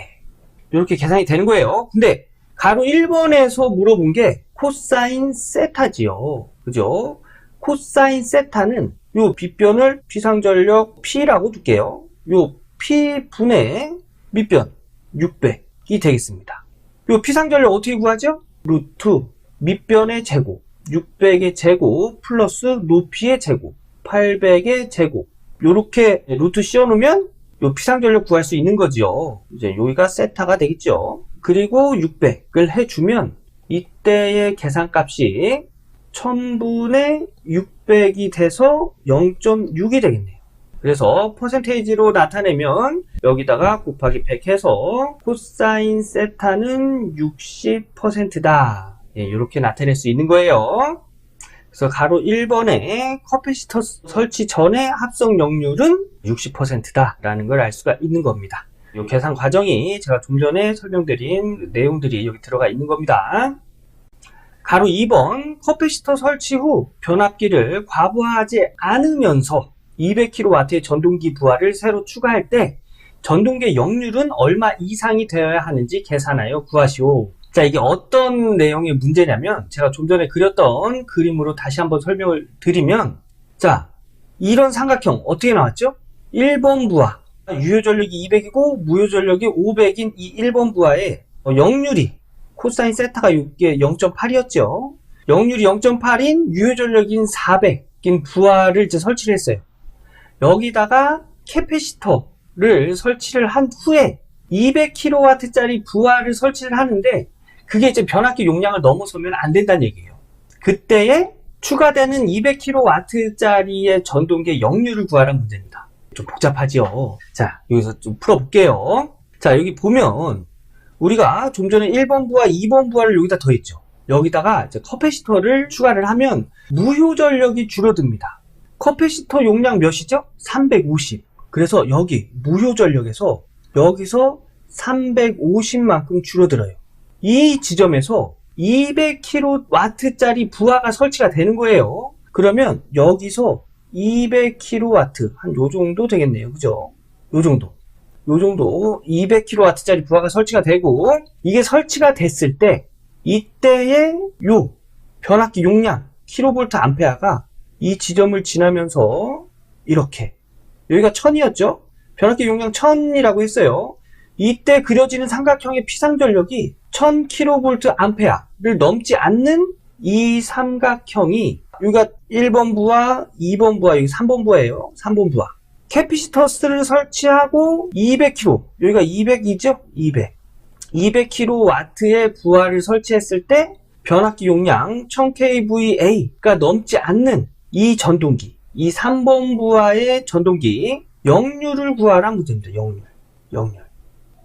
Speaker 1: 이렇게 계산이 되는 거예요. 근데 가로 1번에서 물어본 게 코사인 세타지요. 그죠? 코사인 세타는 요 빗변을 비상전력 P라고 둘게요. 요 P분의 밑변 600이 되겠습니다. 요 P상전력 어떻게 구하죠? 루트 밑변의 제곱 600의 제곱 플러스 높이의 제곱 800의 제곱 요렇게 루트 씌워놓으면 요 P상전력 구할 수 있는 거죠. 이제 여기가 세타가 되겠죠. 그리고 600을 해주면 이때의 계산값이 1000분의 600이 돼서 0.6이 되겠네요. 그래서 퍼센테이지로 나타내면 여기다가 곱하기 100 해서 코사인 세타는 60%다. 이렇게 나타낼 수 있는 거예요. 그래서 가로 1번에 커패시터 설치 전에 합성 역률은 60%다 라는 걸 알 수가 있는 겁니다. 이 계산 과정이 제가 좀 전에 설명드린 내용들이 여기 들어가 있는 겁니다. 가로 2번 커패시터 설치 후 변압기를 과부하하지 않으면서 200kW의 전동기 부하를 새로 추가할 때 전동기의 역률은 얼마 이상이 되어야 하는지 계산하여 구하시오. 자, 이게 어떤 내용의 문제냐면 제가 좀 전에 그렸던 그림으로 다시 한번 설명을 드리면, 자, 이런 삼각형 어떻게 나왔죠? 1번 부하, 유효전력이 200이고 무효전력이 500인 이 1번 부하의 역률이 코사인 세타가 이게 0.8이었죠. 역률이 0.8인 유효전력인 400인 부하를 이제 설치를 했어요. 여기다가 캐패시터를 설치를 한 후에 200kW짜리 부하를 설치를 하는데 그게 이제 변압기 용량을 넘어서면 안 된다는 얘기예요. 그때에 추가되는 200kW짜리의 전동기의 역률을 구하라는 문제입니다. 좀 복잡하죠. 자, 여기서 좀 풀어볼게요. 자, 여기 보면 우리가 좀 전에 1번 부하, 2번 부하를 여기다 더했죠. 여기다가 이제 커패시터를 추가를 하면 무효전력이 줄어듭니다. 커패시터 용량 몇이죠? 350. 그래서 여기 무효전력에서 여기서 350만큼 줄어들어요. 이 지점에서 200kW짜리 부하가 설치가 되는 거예요. 그러면 여기서 200kW, 한 요 정도 되겠네요. 그죠? 요 정도 200kW짜리 부하가 설치가 되고, 이게 설치가 됐을 때 이때의 요 변압기 용량 킬로볼트 암페어가 이 지점을 지나면서 이렇게, 여기가 1000이었죠? 변압기 용량 1000이라고 했어요. 이때 그려지는 삼각형의 피상전력이 1000kV 암페어를 넘지 않는 이 삼각형이, 여기가 1번 부하, 2번 부하, 여기 3번 부하예요. 3번 부하. 캐피시터스를 설치하고 200kW, 여기가 200이죠? 200kW의 부하를 설치했을 때 변압기 용량 1000kVA가 넘지 않는 이 전동기, 이 3번 부하의 전동기 역률을 구하라는 문제입니다. 역률.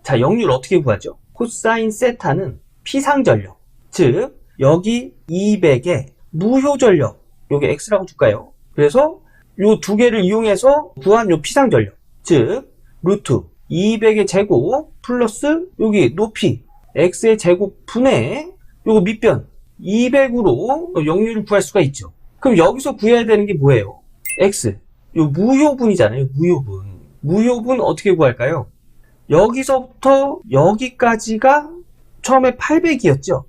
Speaker 1: 자, 역률 어떻게 구하죠? 코사인 세타는 피상전력, 즉 여기 200에 무효전력, 여기 X라고 줄까요? 그래서 요 두 개를 이용해서 구한 요 피상전력, 즉 루트 200의 제곱 플러스 여기 높이 X의 제곱 분의 요거 밑변 200으로 역률을 구할 수가 있죠. 그럼 여기서 구해야 되는 게 뭐예요? X, 요 무효분이잖아요. 무효분 어떻게 구할까요? 여기서부터 여기까지가 처음에 800이었죠.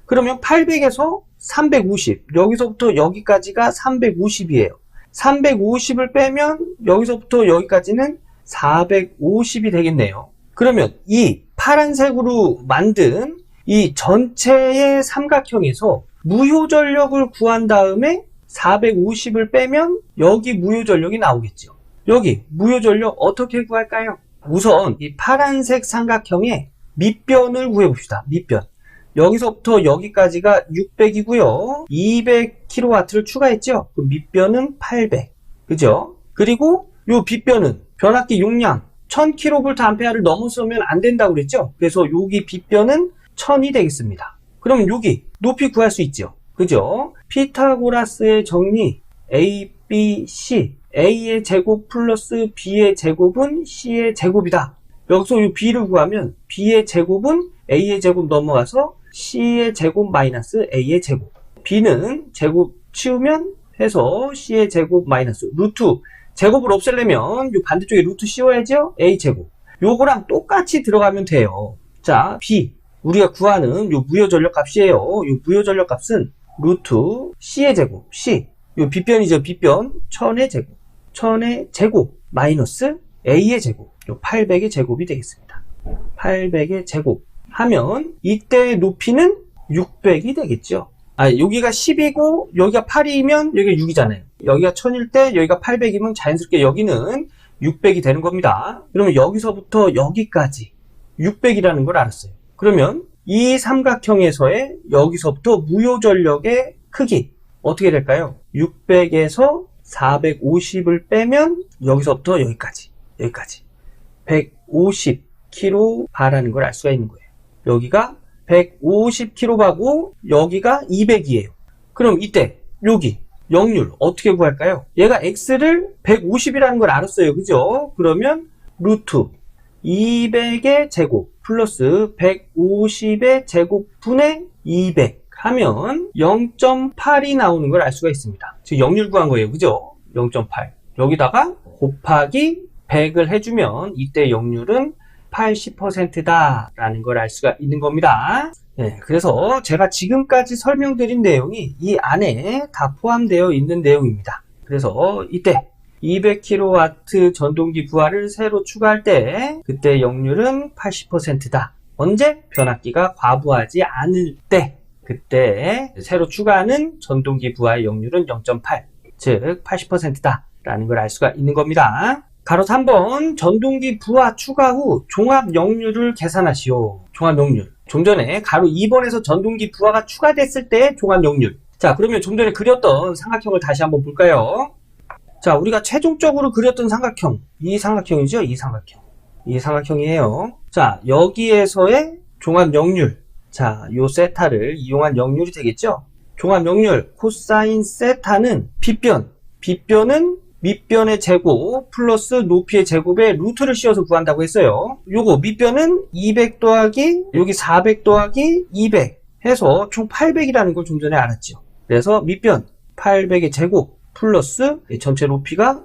Speaker 1: 그러면 800에서 350, 여기서부터 여기까지가 350이에요. 350을 빼면 여기서부터 여기까지는 450이 되겠네요. 그러면 이 파란색으로 만든 이 전체의 삼각형에서 무효전력을 구한 다음에 450을 빼면 여기 무효전력이 나오겠죠. 여기 무효전력 어떻게 구할까요? 우선 이 파란색 삼각형의 밑변을 구해봅시다. 밑변. 여기서부터 여기까지가 600이고요. 200kW를 추가했죠. 그 밑변은 800. 그죠? 그리고 요 빗변은 변압기 용량 1000kVA를 넘어서면 안 된다고 그랬죠? 그래서 여기 빗변은 1000이 되겠습니다. 그럼 여기 높이 구할 수 있죠? 그죠? 피타고라스의 정리 A, B, C, A의 제곱 플러스 B의 제곱은 C의 제곱이다. 여기서 이 B를 구하면 B의 제곱은 A의 제곱 넘어가서 C의 제곱 마이너스 A의 제곱. B는 제곱 치우면 해서 C의 제곱 마이너스 루트. 제곱을 없애려면 이 반대쪽에 루트 씌워야죠? A 제곱. 요거랑 똑같이 들어가면 돼요. 자, B. 우리가 구하는 요 무효전력 값이에요. 요 무효전력 값은 루트 C의 제곱. C. 요 빗변이죠. 빗변. 1000의 제곱. 1000의 제곱 마이너스 A의 제곱. 요 800의 제곱이 되겠습니다. 800의 제곱 하면 이때의 높이는 600이 되겠죠. 여기가 10이고 여기가 8이면 여기가 6이잖아요. 여기가 1000일 때 여기가 800이면 자연스럽게 여기는 600이 되는 겁니다. 그러면 여기서부터 여기까지 600이라는 걸 알았어요. 그러면 이 삼각형에서의 여기서부터 무효전력의 크기 어떻게 될까요? 600에서 450을 빼면 여기서부터 여기까지 150kVA라는 걸 알 수가 있는 거예요. 여기가 150kVA고 여기가 200이에요. 그럼 이때 여기 역률 어떻게 구할까요? 얘가 X를 150이라는 걸 알았어요. 그죠? 그러면 루트 200의 제곱 플러스 150의 제곱분의 200 하면 0.8이 나오는 걸 알 수가 있습니다. 지금 역률 구한 거예요. 그죠? 0.8. 여기다가 곱하기 100을 해주면 이때 역률은 80%다 라는 걸 알 수가 있는 겁니다. 네, 그래서 제가 지금까지 설명드린 내용이 이 안에 다 포함되어 있는 내용입니다. 그래서 이때 200kW 전동기 부하를 새로 추가할 때 그때 역률은 80%다. 언제? 변압기가 과부하지 않을 때, 그때 새로 추가하는 전동기 부하의 역률은 0.8, 즉 80%다 라는 걸 알 수가 있는 겁니다. 가로 3번 전동기 부하 추가 후 종합 역률을 계산하시오. 종합 역률. 좀 전에 가로 2번에서 전동기 부하가 추가됐을 때 종합 역률. 자, 그러면 좀 전에 그렸던 삼각형을 다시 한번 볼까요? 자, 우리가 최종적으로 그렸던 삼각형, 이 삼각형이죠? 이 삼각형. 이 삼각형이에요. 자, 여기에서의 종합 역률. 자, 요 세타를 이용한 역률이 되겠죠? 종합 역률, 코사인 세타는 빗변은 밑변의 제곱 플러스 높이의 제곱에 루트를 씌워서 구한다고 했어요. 요거 밑변은 200 더하기 여기 400 더하기 200 해서 총 800이라는 걸 좀 전에 알았죠. 그래서 밑변 800의 제곱 플러스 전체 높이가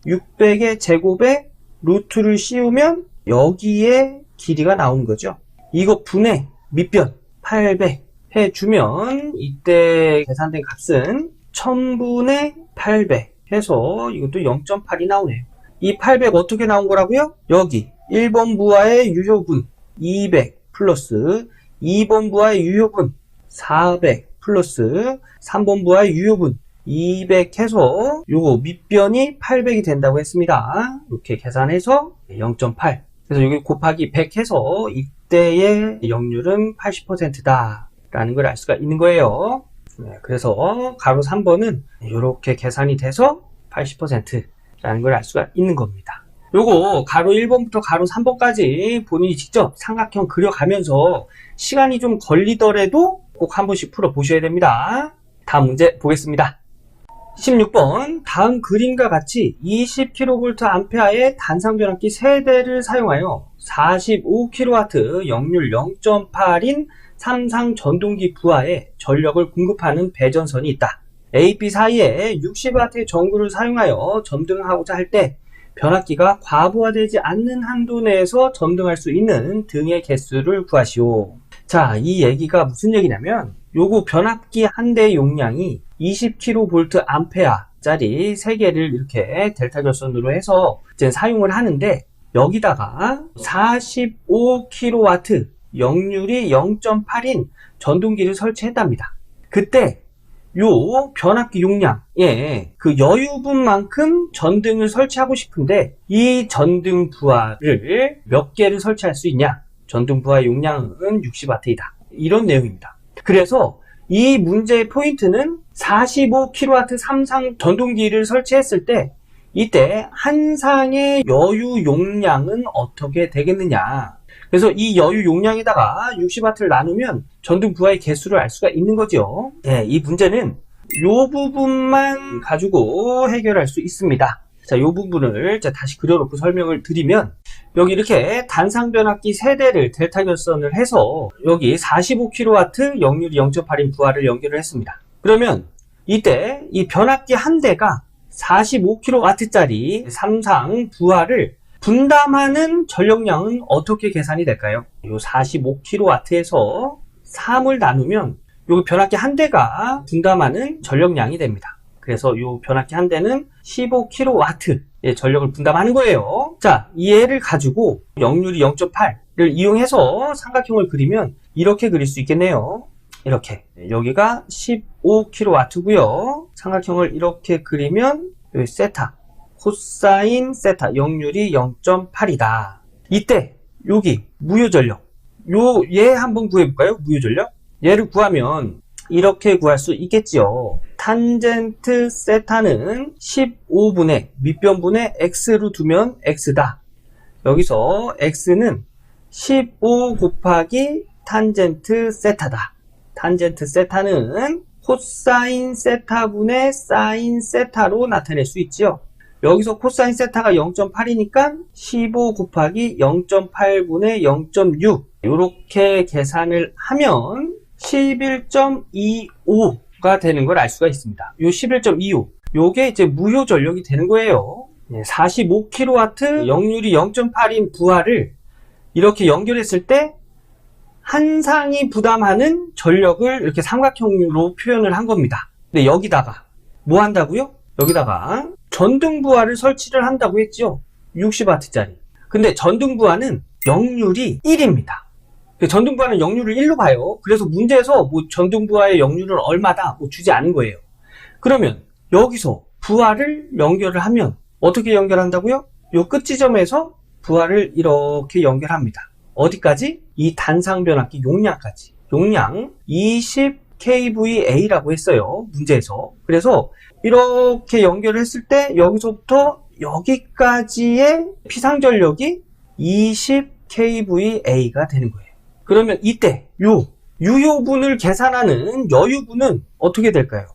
Speaker 1: 600의 제곱에 루트를 씌우면 여기에 길이가 나오는 거죠. 이거 분의 밑변 800 해주면 이때 계산된 값은 1000분의 800 해서 이것도 0.8이 나오네요. 이 800 어떻게 나온 거라고요? 여기 1번 부하의 유효분 200 플러스 2번 부하의 유효분 400 플러스 3번 부하의 유효분 200 해서 요거 밑변이 800이 된다고 했습니다. 이렇게 계산해서 0.8. 그래서 여기 곱하기 100 해서 이때의 역률은 80%다 라는 걸 알 수가 있는 거예요. 네, 그래서 가로 3번은 이렇게 계산이 돼서 80%라는 걸 알 수가 있는 겁니다. 요거 가로 1번부터 가로 3번까지 본인이 직접 삼각형 그려가면서 시간이 좀 걸리더라도 꼭 한 번씩 풀어보셔야 됩니다. 다음 문제 보겠습니다. 16번 다음 그림과 같이 20kVA의 단상변압기 3대를 사용하여 45kW 역률 0.8인 삼상 전동기 부하에 전력을 공급하는 배전선이 있다. A, B 사이에 60W의 전구를 사용하여 점등하고자 할 때 변압기가 과부하되지 않는 한도 내에서 점등할 수 있는 등의 개수를 구하시오. 자, 이 얘기가 무슨 얘기냐면 요거 변압기 한 대 용량이 20kVA 짜리 3개를 이렇게 델타 결선으로 해서 이제 사용을 하는데 여기다가 45kW 역률이 0.8인 전동기를 설치했답니다. 그때 요 변압기 용량에 그 여유분만큼 전등을 설치하고 싶은데 이 전등 부하를 몇 개를 설치할 수 있냐? 전등 부하 용량은 60W이다. 이런 내용입니다. 그래서 이 문제의 포인트는 45kW 삼상 전동기를 설치했을 때 이때 한 상의 여유 용량은 어떻게 되겠느냐? 그래서 이 여유 용량에다가 60W를 나누면 전등 부하의 개수를 알 수가 있는 거죠. 네, 이 문제는 이 부분만 가지고 해결할 수 있습니다. 자, 이 부분을 다시 그려놓고 설명을 드리면 여기 이렇게 단상변압기 3대를 델타 결선을 해서 여기 45kW 역률이 0.8인 부하를 연결을 했습니다. 그러면 이때 이 변압기 한 대가 45kW짜리 삼상 부하를 분담하는 전력량은 어떻게 계산이 될까요? 이 45kW에서 3을 나누면 이 변압기 한 대가 분담하는 전력량이 됩니다. 그래서 이 변압기 한 대는 15kW의 전력을 분담하는 거예요. 자, 이 얘를 가지고 역률이 0.8를 이용해서 삼각형을 그리면 이렇게 그릴 수 있겠네요. 이렇게 여기가 15kW고요. 삼각형을 이렇게 그리면 여기 세타 코사인 세타 역률이 0.8이다. 이때 여기 무효전력 얘 한번 구해볼까요? 무효전력 얘를 구하면 이렇게 구할 수 있겠지요. 탄젠트 세타는 15분의 밑변분의 x로 두면 x다. 여기서 x는 15 곱하기 탄젠트 세타다. 탄젠트 세타는 코사인 세타분의 사인 세타로 나타낼 수 있죠. 여기서 코사인 세타가 0.8이니까 15 곱하기 0.8분의 0.6 이렇게 계산을 하면 11.25가 되는 걸 알 수가 있습니다. 요 11.25 요게 이제 무효 전력이 되는 거예요. 45kW 역률이 0.8인 부하를 이렇게 연결했을 때 한 상이 부담하는 전력을 이렇게 삼각형으로 표현을 한 겁니다. 근데 여기다가 뭐 한다고요? 여기다가 전등부하를 설치를 한다고 했죠. 60W짜리. 근데 전등부하는 역률이 1입니다. 전등부하는 역률을 1로 봐요. 그래서 문제에서 뭐 전등부하의 역률은 얼마다 뭐 주지 않은 거예요. 그러면 여기서 부하를 연결을 하면 어떻게 연결한다고요? 요 끝 지점에서 부하를 이렇게 연결합니다. 어디까지? 이 단상 변압기 용량까지. 용량 20kVA라고 했어요. 문제에서. 그래서 이렇게 연결을 했을 때 여기서부터 여기까지의 피상전력이 20kVA가 되는 거예요. 그러면 이때 요 유효분을 계산하는 여유분은 어떻게 될까요?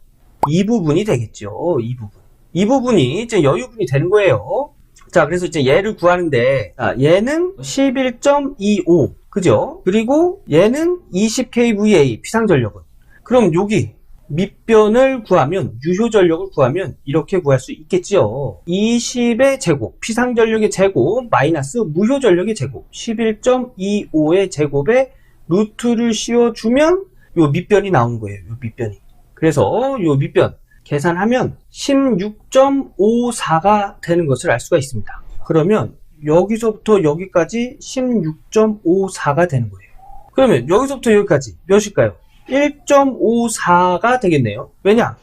Speaker 1: 이 부분이 되겠죠. 이 부분. 이 부분이 이제 여유분이 되는 거예요. 자, 그래서 이제 얘를 구하는데, 얘는 11.25, 그죠? 그리고 얘는 20kVA, 피상전력은. 그럼 여기 밑변을 구하면, 유효전력을 구하면 이렇게 구할 수 있겠지요. 20의 제곱, 피상전력의 제곱, 마이너스 무효전력의 제곱, 11.25의 제곱에 루트를 씌워주면 요 밑변이 나오는 거예요. 요 밑변이. 그래서 요 밑변. 계산하면 16.54가 되는 것을 알 수가 있습니다. 그러면 여기서부터 여기까지 16.54가 되는 거예요. 그러면 여기서부터 여기까지 몇일까요? 1.54가 되겠네요. 왜냐?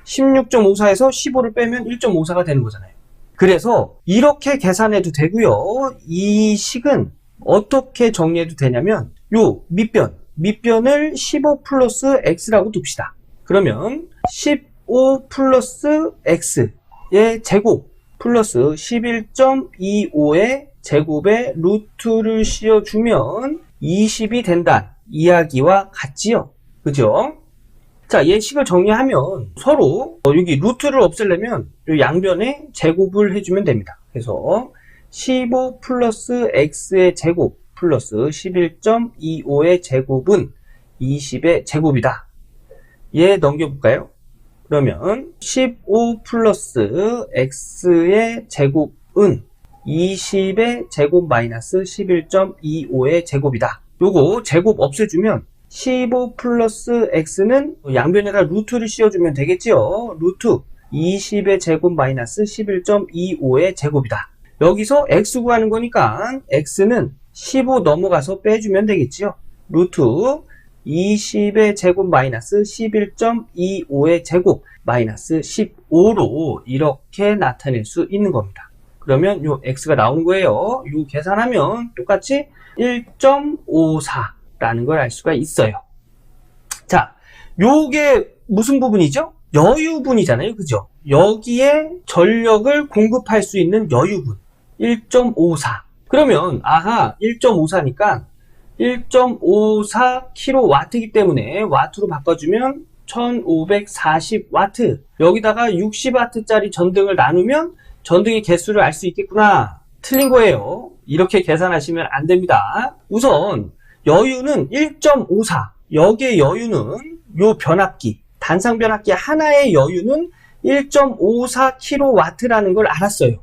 Speaker 1: 16.54에서 15를 빼면 1.54가 되는 거잖아요. 그래서 이렇게 계산해도 되고요. 이 식은 어떻게 정리해도 되냐면 요 밑변을 15 플러스 x라고 둡시다. 그러면 15 플러스 x의 제곱 플러스 11.25의 제곱에 루트를 씌워주면 20이 된다 이야기와 같지요. 그죠? 자, 얘 식을 정리하면 서로 여기 루트를 없애려면 이 양변에 제곱을 해주면 됩니다. 그래서 15 플러스 x의 제곱 플러스 11.25의 제곱은 20의 제곱이다. 얘 넘겨볼까요? 그러면 15 플러스 x의 제곱은 20의 제곱 마이너스 11.25의 제곱이다. 요거 제곱 없애주면 15 플러스 x는 양변에다 루트를 씌워주면 되겠지요. 루트 20의 제곱 마이너스 11.25의 제곱이다. 여기서 x 구하는 거니까 x는 15 넘어가서 빼주면 되겠지요. 루트 20의 제곱 마이너스 11.25의 제곱 마이너스 15로 이렇게 나타낼 수 있는 겁니다. 그러면 요 x가 나오는 거예요. 요 계산하면 똑같이 1.54라는 걸 알 수가 있어요. 자, 요게 무슨 부분이죠? 여유분이잖아요. 그죠? 여기에 전력을 공급할 수 있는 여유분 1.54. 그러면 아하 1.54니까 1.54kW이기 때문에 와트로 바꿔주면 1540W. 여기다가 60W짜리 전등을 나누면 전등의 개수를 알 수 있겠구나. 틀린 거예요. 이렇게 계산하시면 안 됩니다. 우선 여유는 1.54. 여기의 여유는 요 변압기, 단상 변압기 하나의 여유는 1.54kW라는 걸 알았어요.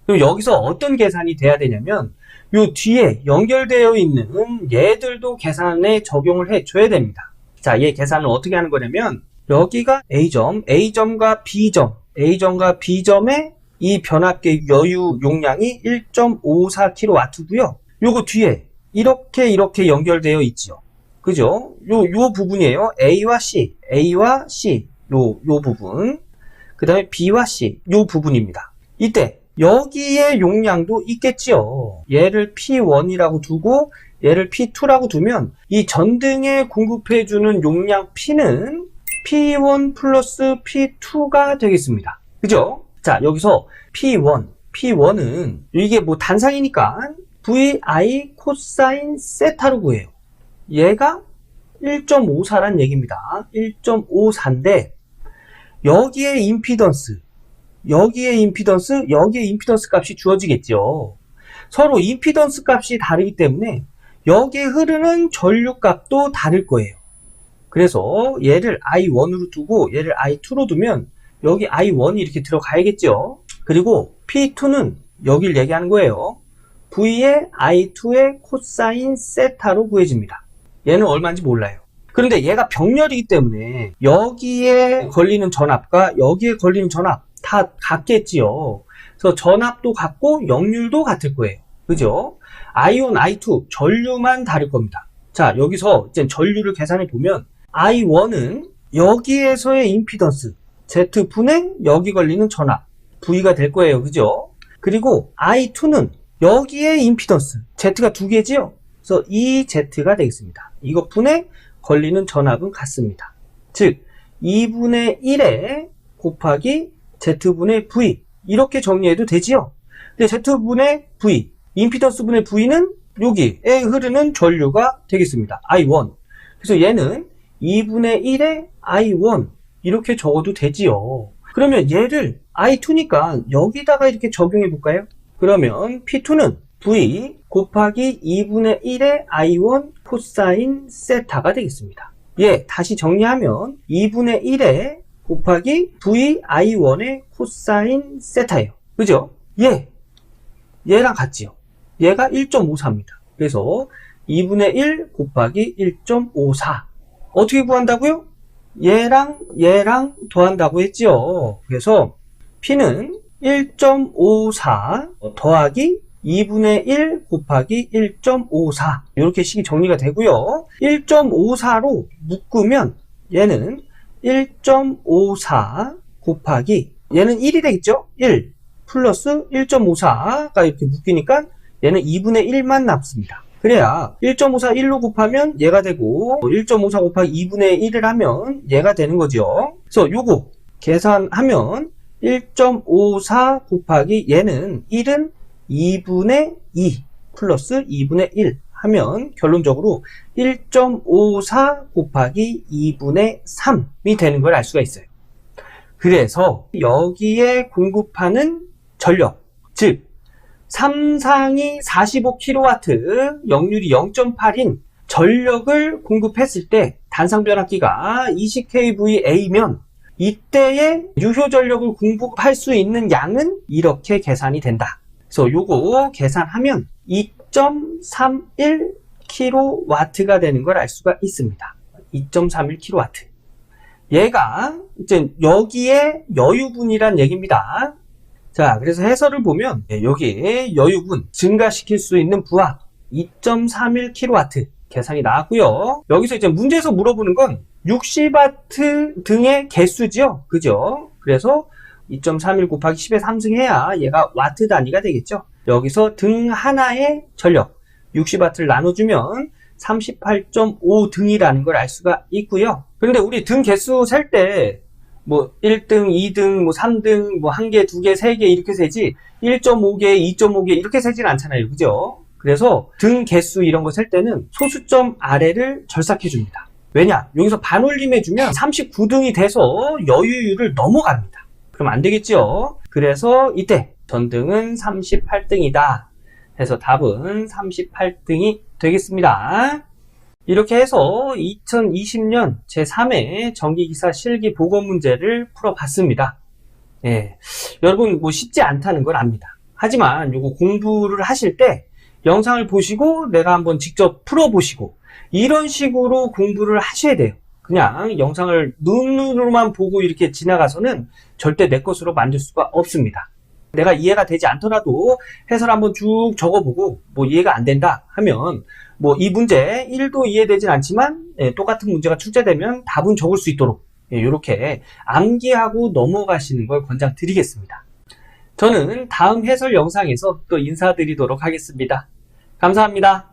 Speaker 1: 그럼 여기서 어떤 계산이 돼야 되냐면 요 뒤에 연결되어 있는 얘들도 계산에 적용을 해줘야 됩니다. 자, 얘 계산을 어떻게 하는 거냐면 여기가 A점, A점과 B점, A점과 B점의 이 변압기 여유 용량이 1.54kW고요. 요거 뒤에 이렇게 연결되어 있죠. 그죠? 요 부분이에요. A와 C, A와 C, 요 부분. 그 다음에 B와 C, 요 부분입니다. 이때 여기에 용량도 있겠지요. 얘를 P1이라고 두고 얘를 P2라고 두면 이 전등에 공급해주는 용량 P는 P1 플러스 P2가 되겠습니다. 그죠? 자, 여기서 P1은 이게 뭐 단상이니까 VI 코사인 세타로 구해요. 얘가 1.54란 얘기입니다. 1.54인데 여기에 임피던스 여기에 임피던스, 여기에 임피던스 값이 주어지겠죠. 서로 임피던스 값이 다르기 때문에 여기에 흐르는 전류 값도 다를 거예요. 그래서 얘를 I1으로 두고 얘를 I2로 두면 여기 I1이 이렇게 들어가야겠죠. 그리고 P2는 여길 얘기하는 거예요. V의 I2의 코사인 세타로 구해집니다. 얘는 얼마인지 몰라요. 그런데 얘가 병렬이기 때문에 여기에 걸리는 전압과 여기에 걸리는 전압 다 같겠지요. 그래서 전압도 같고 역률도 같을 거예요. 그죠? I1, I2 전류만 다를 겁니다. 자, 여기서 이제 전류를 계산해 보면 I1은 여기에서의 임피던스 Z분의 여기 걸리는 전압 V가 될 거예요. 그죠? 그리고 I2는 여기에 임피던스 Z가 두 개지요. 그래서 이 Z가 되겠습니다. 이것 분의 걸리는 전압은 같습니다. 즉 2분의 1에 곱하기 Z분의 V 이렇게 정리해도 되지요. 근데 Z분의 V 임피던스분의 V는 여기에 흐르는 전류가 되겠습니다. I1. 그래서 얘는 2분의 1에 I1 이렇게 적어도 되지요. 그러면 얘를 I2니까 여기다가 이렇게 적용해 볼까요? 그러면 P2는 V 곱하기 2분의 1의 I1 코사인 세타가 되겠습니다. 예, 다시 정리하면 2분의 1에 곱하기 V I1의 코사인 세타예요. 그죠? 예, 얘랑 같지요. 얘가 1.54입니다. 그래서 2분의 1 곱하기 1.54 어떻게 구한다고요? 얘랑 더한다고 했지요. 그래서 P는 1.54 더하기 2분의 1 곱하기 1.54 이렇게 식이 정리가 되고요. 1.54로 묶으면 얘는 1.54 곱하기 얘는 1이 되겠죠? 1 플러스 1.54가 이렇게 묶이니까 얘는 2분의 1만 남습니다. 그래야 1.54 1로 곱하면 얘가 되고 1.54 곱하기 2분의 1을 하면 얘가 되는 거죠. 그래서 요거 계산하면 1.54 곱하기 얘는 1은 2분의 2 플러스 2분의 1 하면 결론적으로 1.54 곱하기 2분의 3이 되는 걸 알 수가 있어요. 그래서 여기에 공급하는 전력, 즉 삼상이 45kW, 역률이 0.8인 전력을 공급했을 때 단상변압기가 20kVA면 이때의 유효 전력을 공급할 수 있는 양은 이렇게 계산이 된다. 그래서 요거 계산하면 2.31kW가 되는 걸 알 수가 있습니다. 2.31kW. 얘가 이제 여기에 여유분이란 얘기입니다. 자, 그래서 해설을 보면 여기 여유분 증가시킬 수 있는 부하 2.31kW 계산이 나왔고요. 여기서 이제 문제에서 물어보는 건 60W 등의 개수죠. 그죠? 그래서 2.31 곱하기 10의 3승 해야 얘가 와트 단위가 되겠죠. 여기서 등 하나의 전력 60W를 나눠주면 38.5등이라는 걸 알 수가 있고요. 그런데 우리 등 개수 셀 때 뭐 1등, 2등, 뭐 3등, 뭐 1개, 2개, 3개 이렇게 세지 1.5개, 2.5개 이렇게 세진 않잖아요. 그죠? 그래서 등 개수 이런 거 셀 때는 소수점 아래를 절삭해 줍니다. 왜냐? 여기서 반올림 해주면 39등이 돼서 여유율을 넘어갑니다. 그럼 안 되겠죠? 그래서 이때 전등은 38등이다 해서 답은 38등이 되겠습니다. 이렇게 해서 2020년 제3회 전기기사 실기 보건 문제를 풀어봤습니다. 예, 여러분 뭐 쉽지 않다는 걸 압니다. 하지만 요거 공부를 하실 때 영상을 보시고 내가 한번 직접 풀어보시고 이런 식으로 공부를 하셔야 돼요. 그냥 영상을 눈으로만 보고 이렇게 지나가서는 절대 내 것으로 만들 수가 없습니다. 내가 이해가 되지 않더라도 해설 한번 쭉 적어보고 뭐 이해가 안 된다 하면 뭐 이 문제 1도 이해되진 않지만 똑같은 문제가 출제되면 답은 적을 수 있도록 이렇게 암기하고 넘어가시는 걸 권장드리겠습니다. 저는 다음 해설 영상에서 또 인사드리도록 하겠습니다. 감사합니다.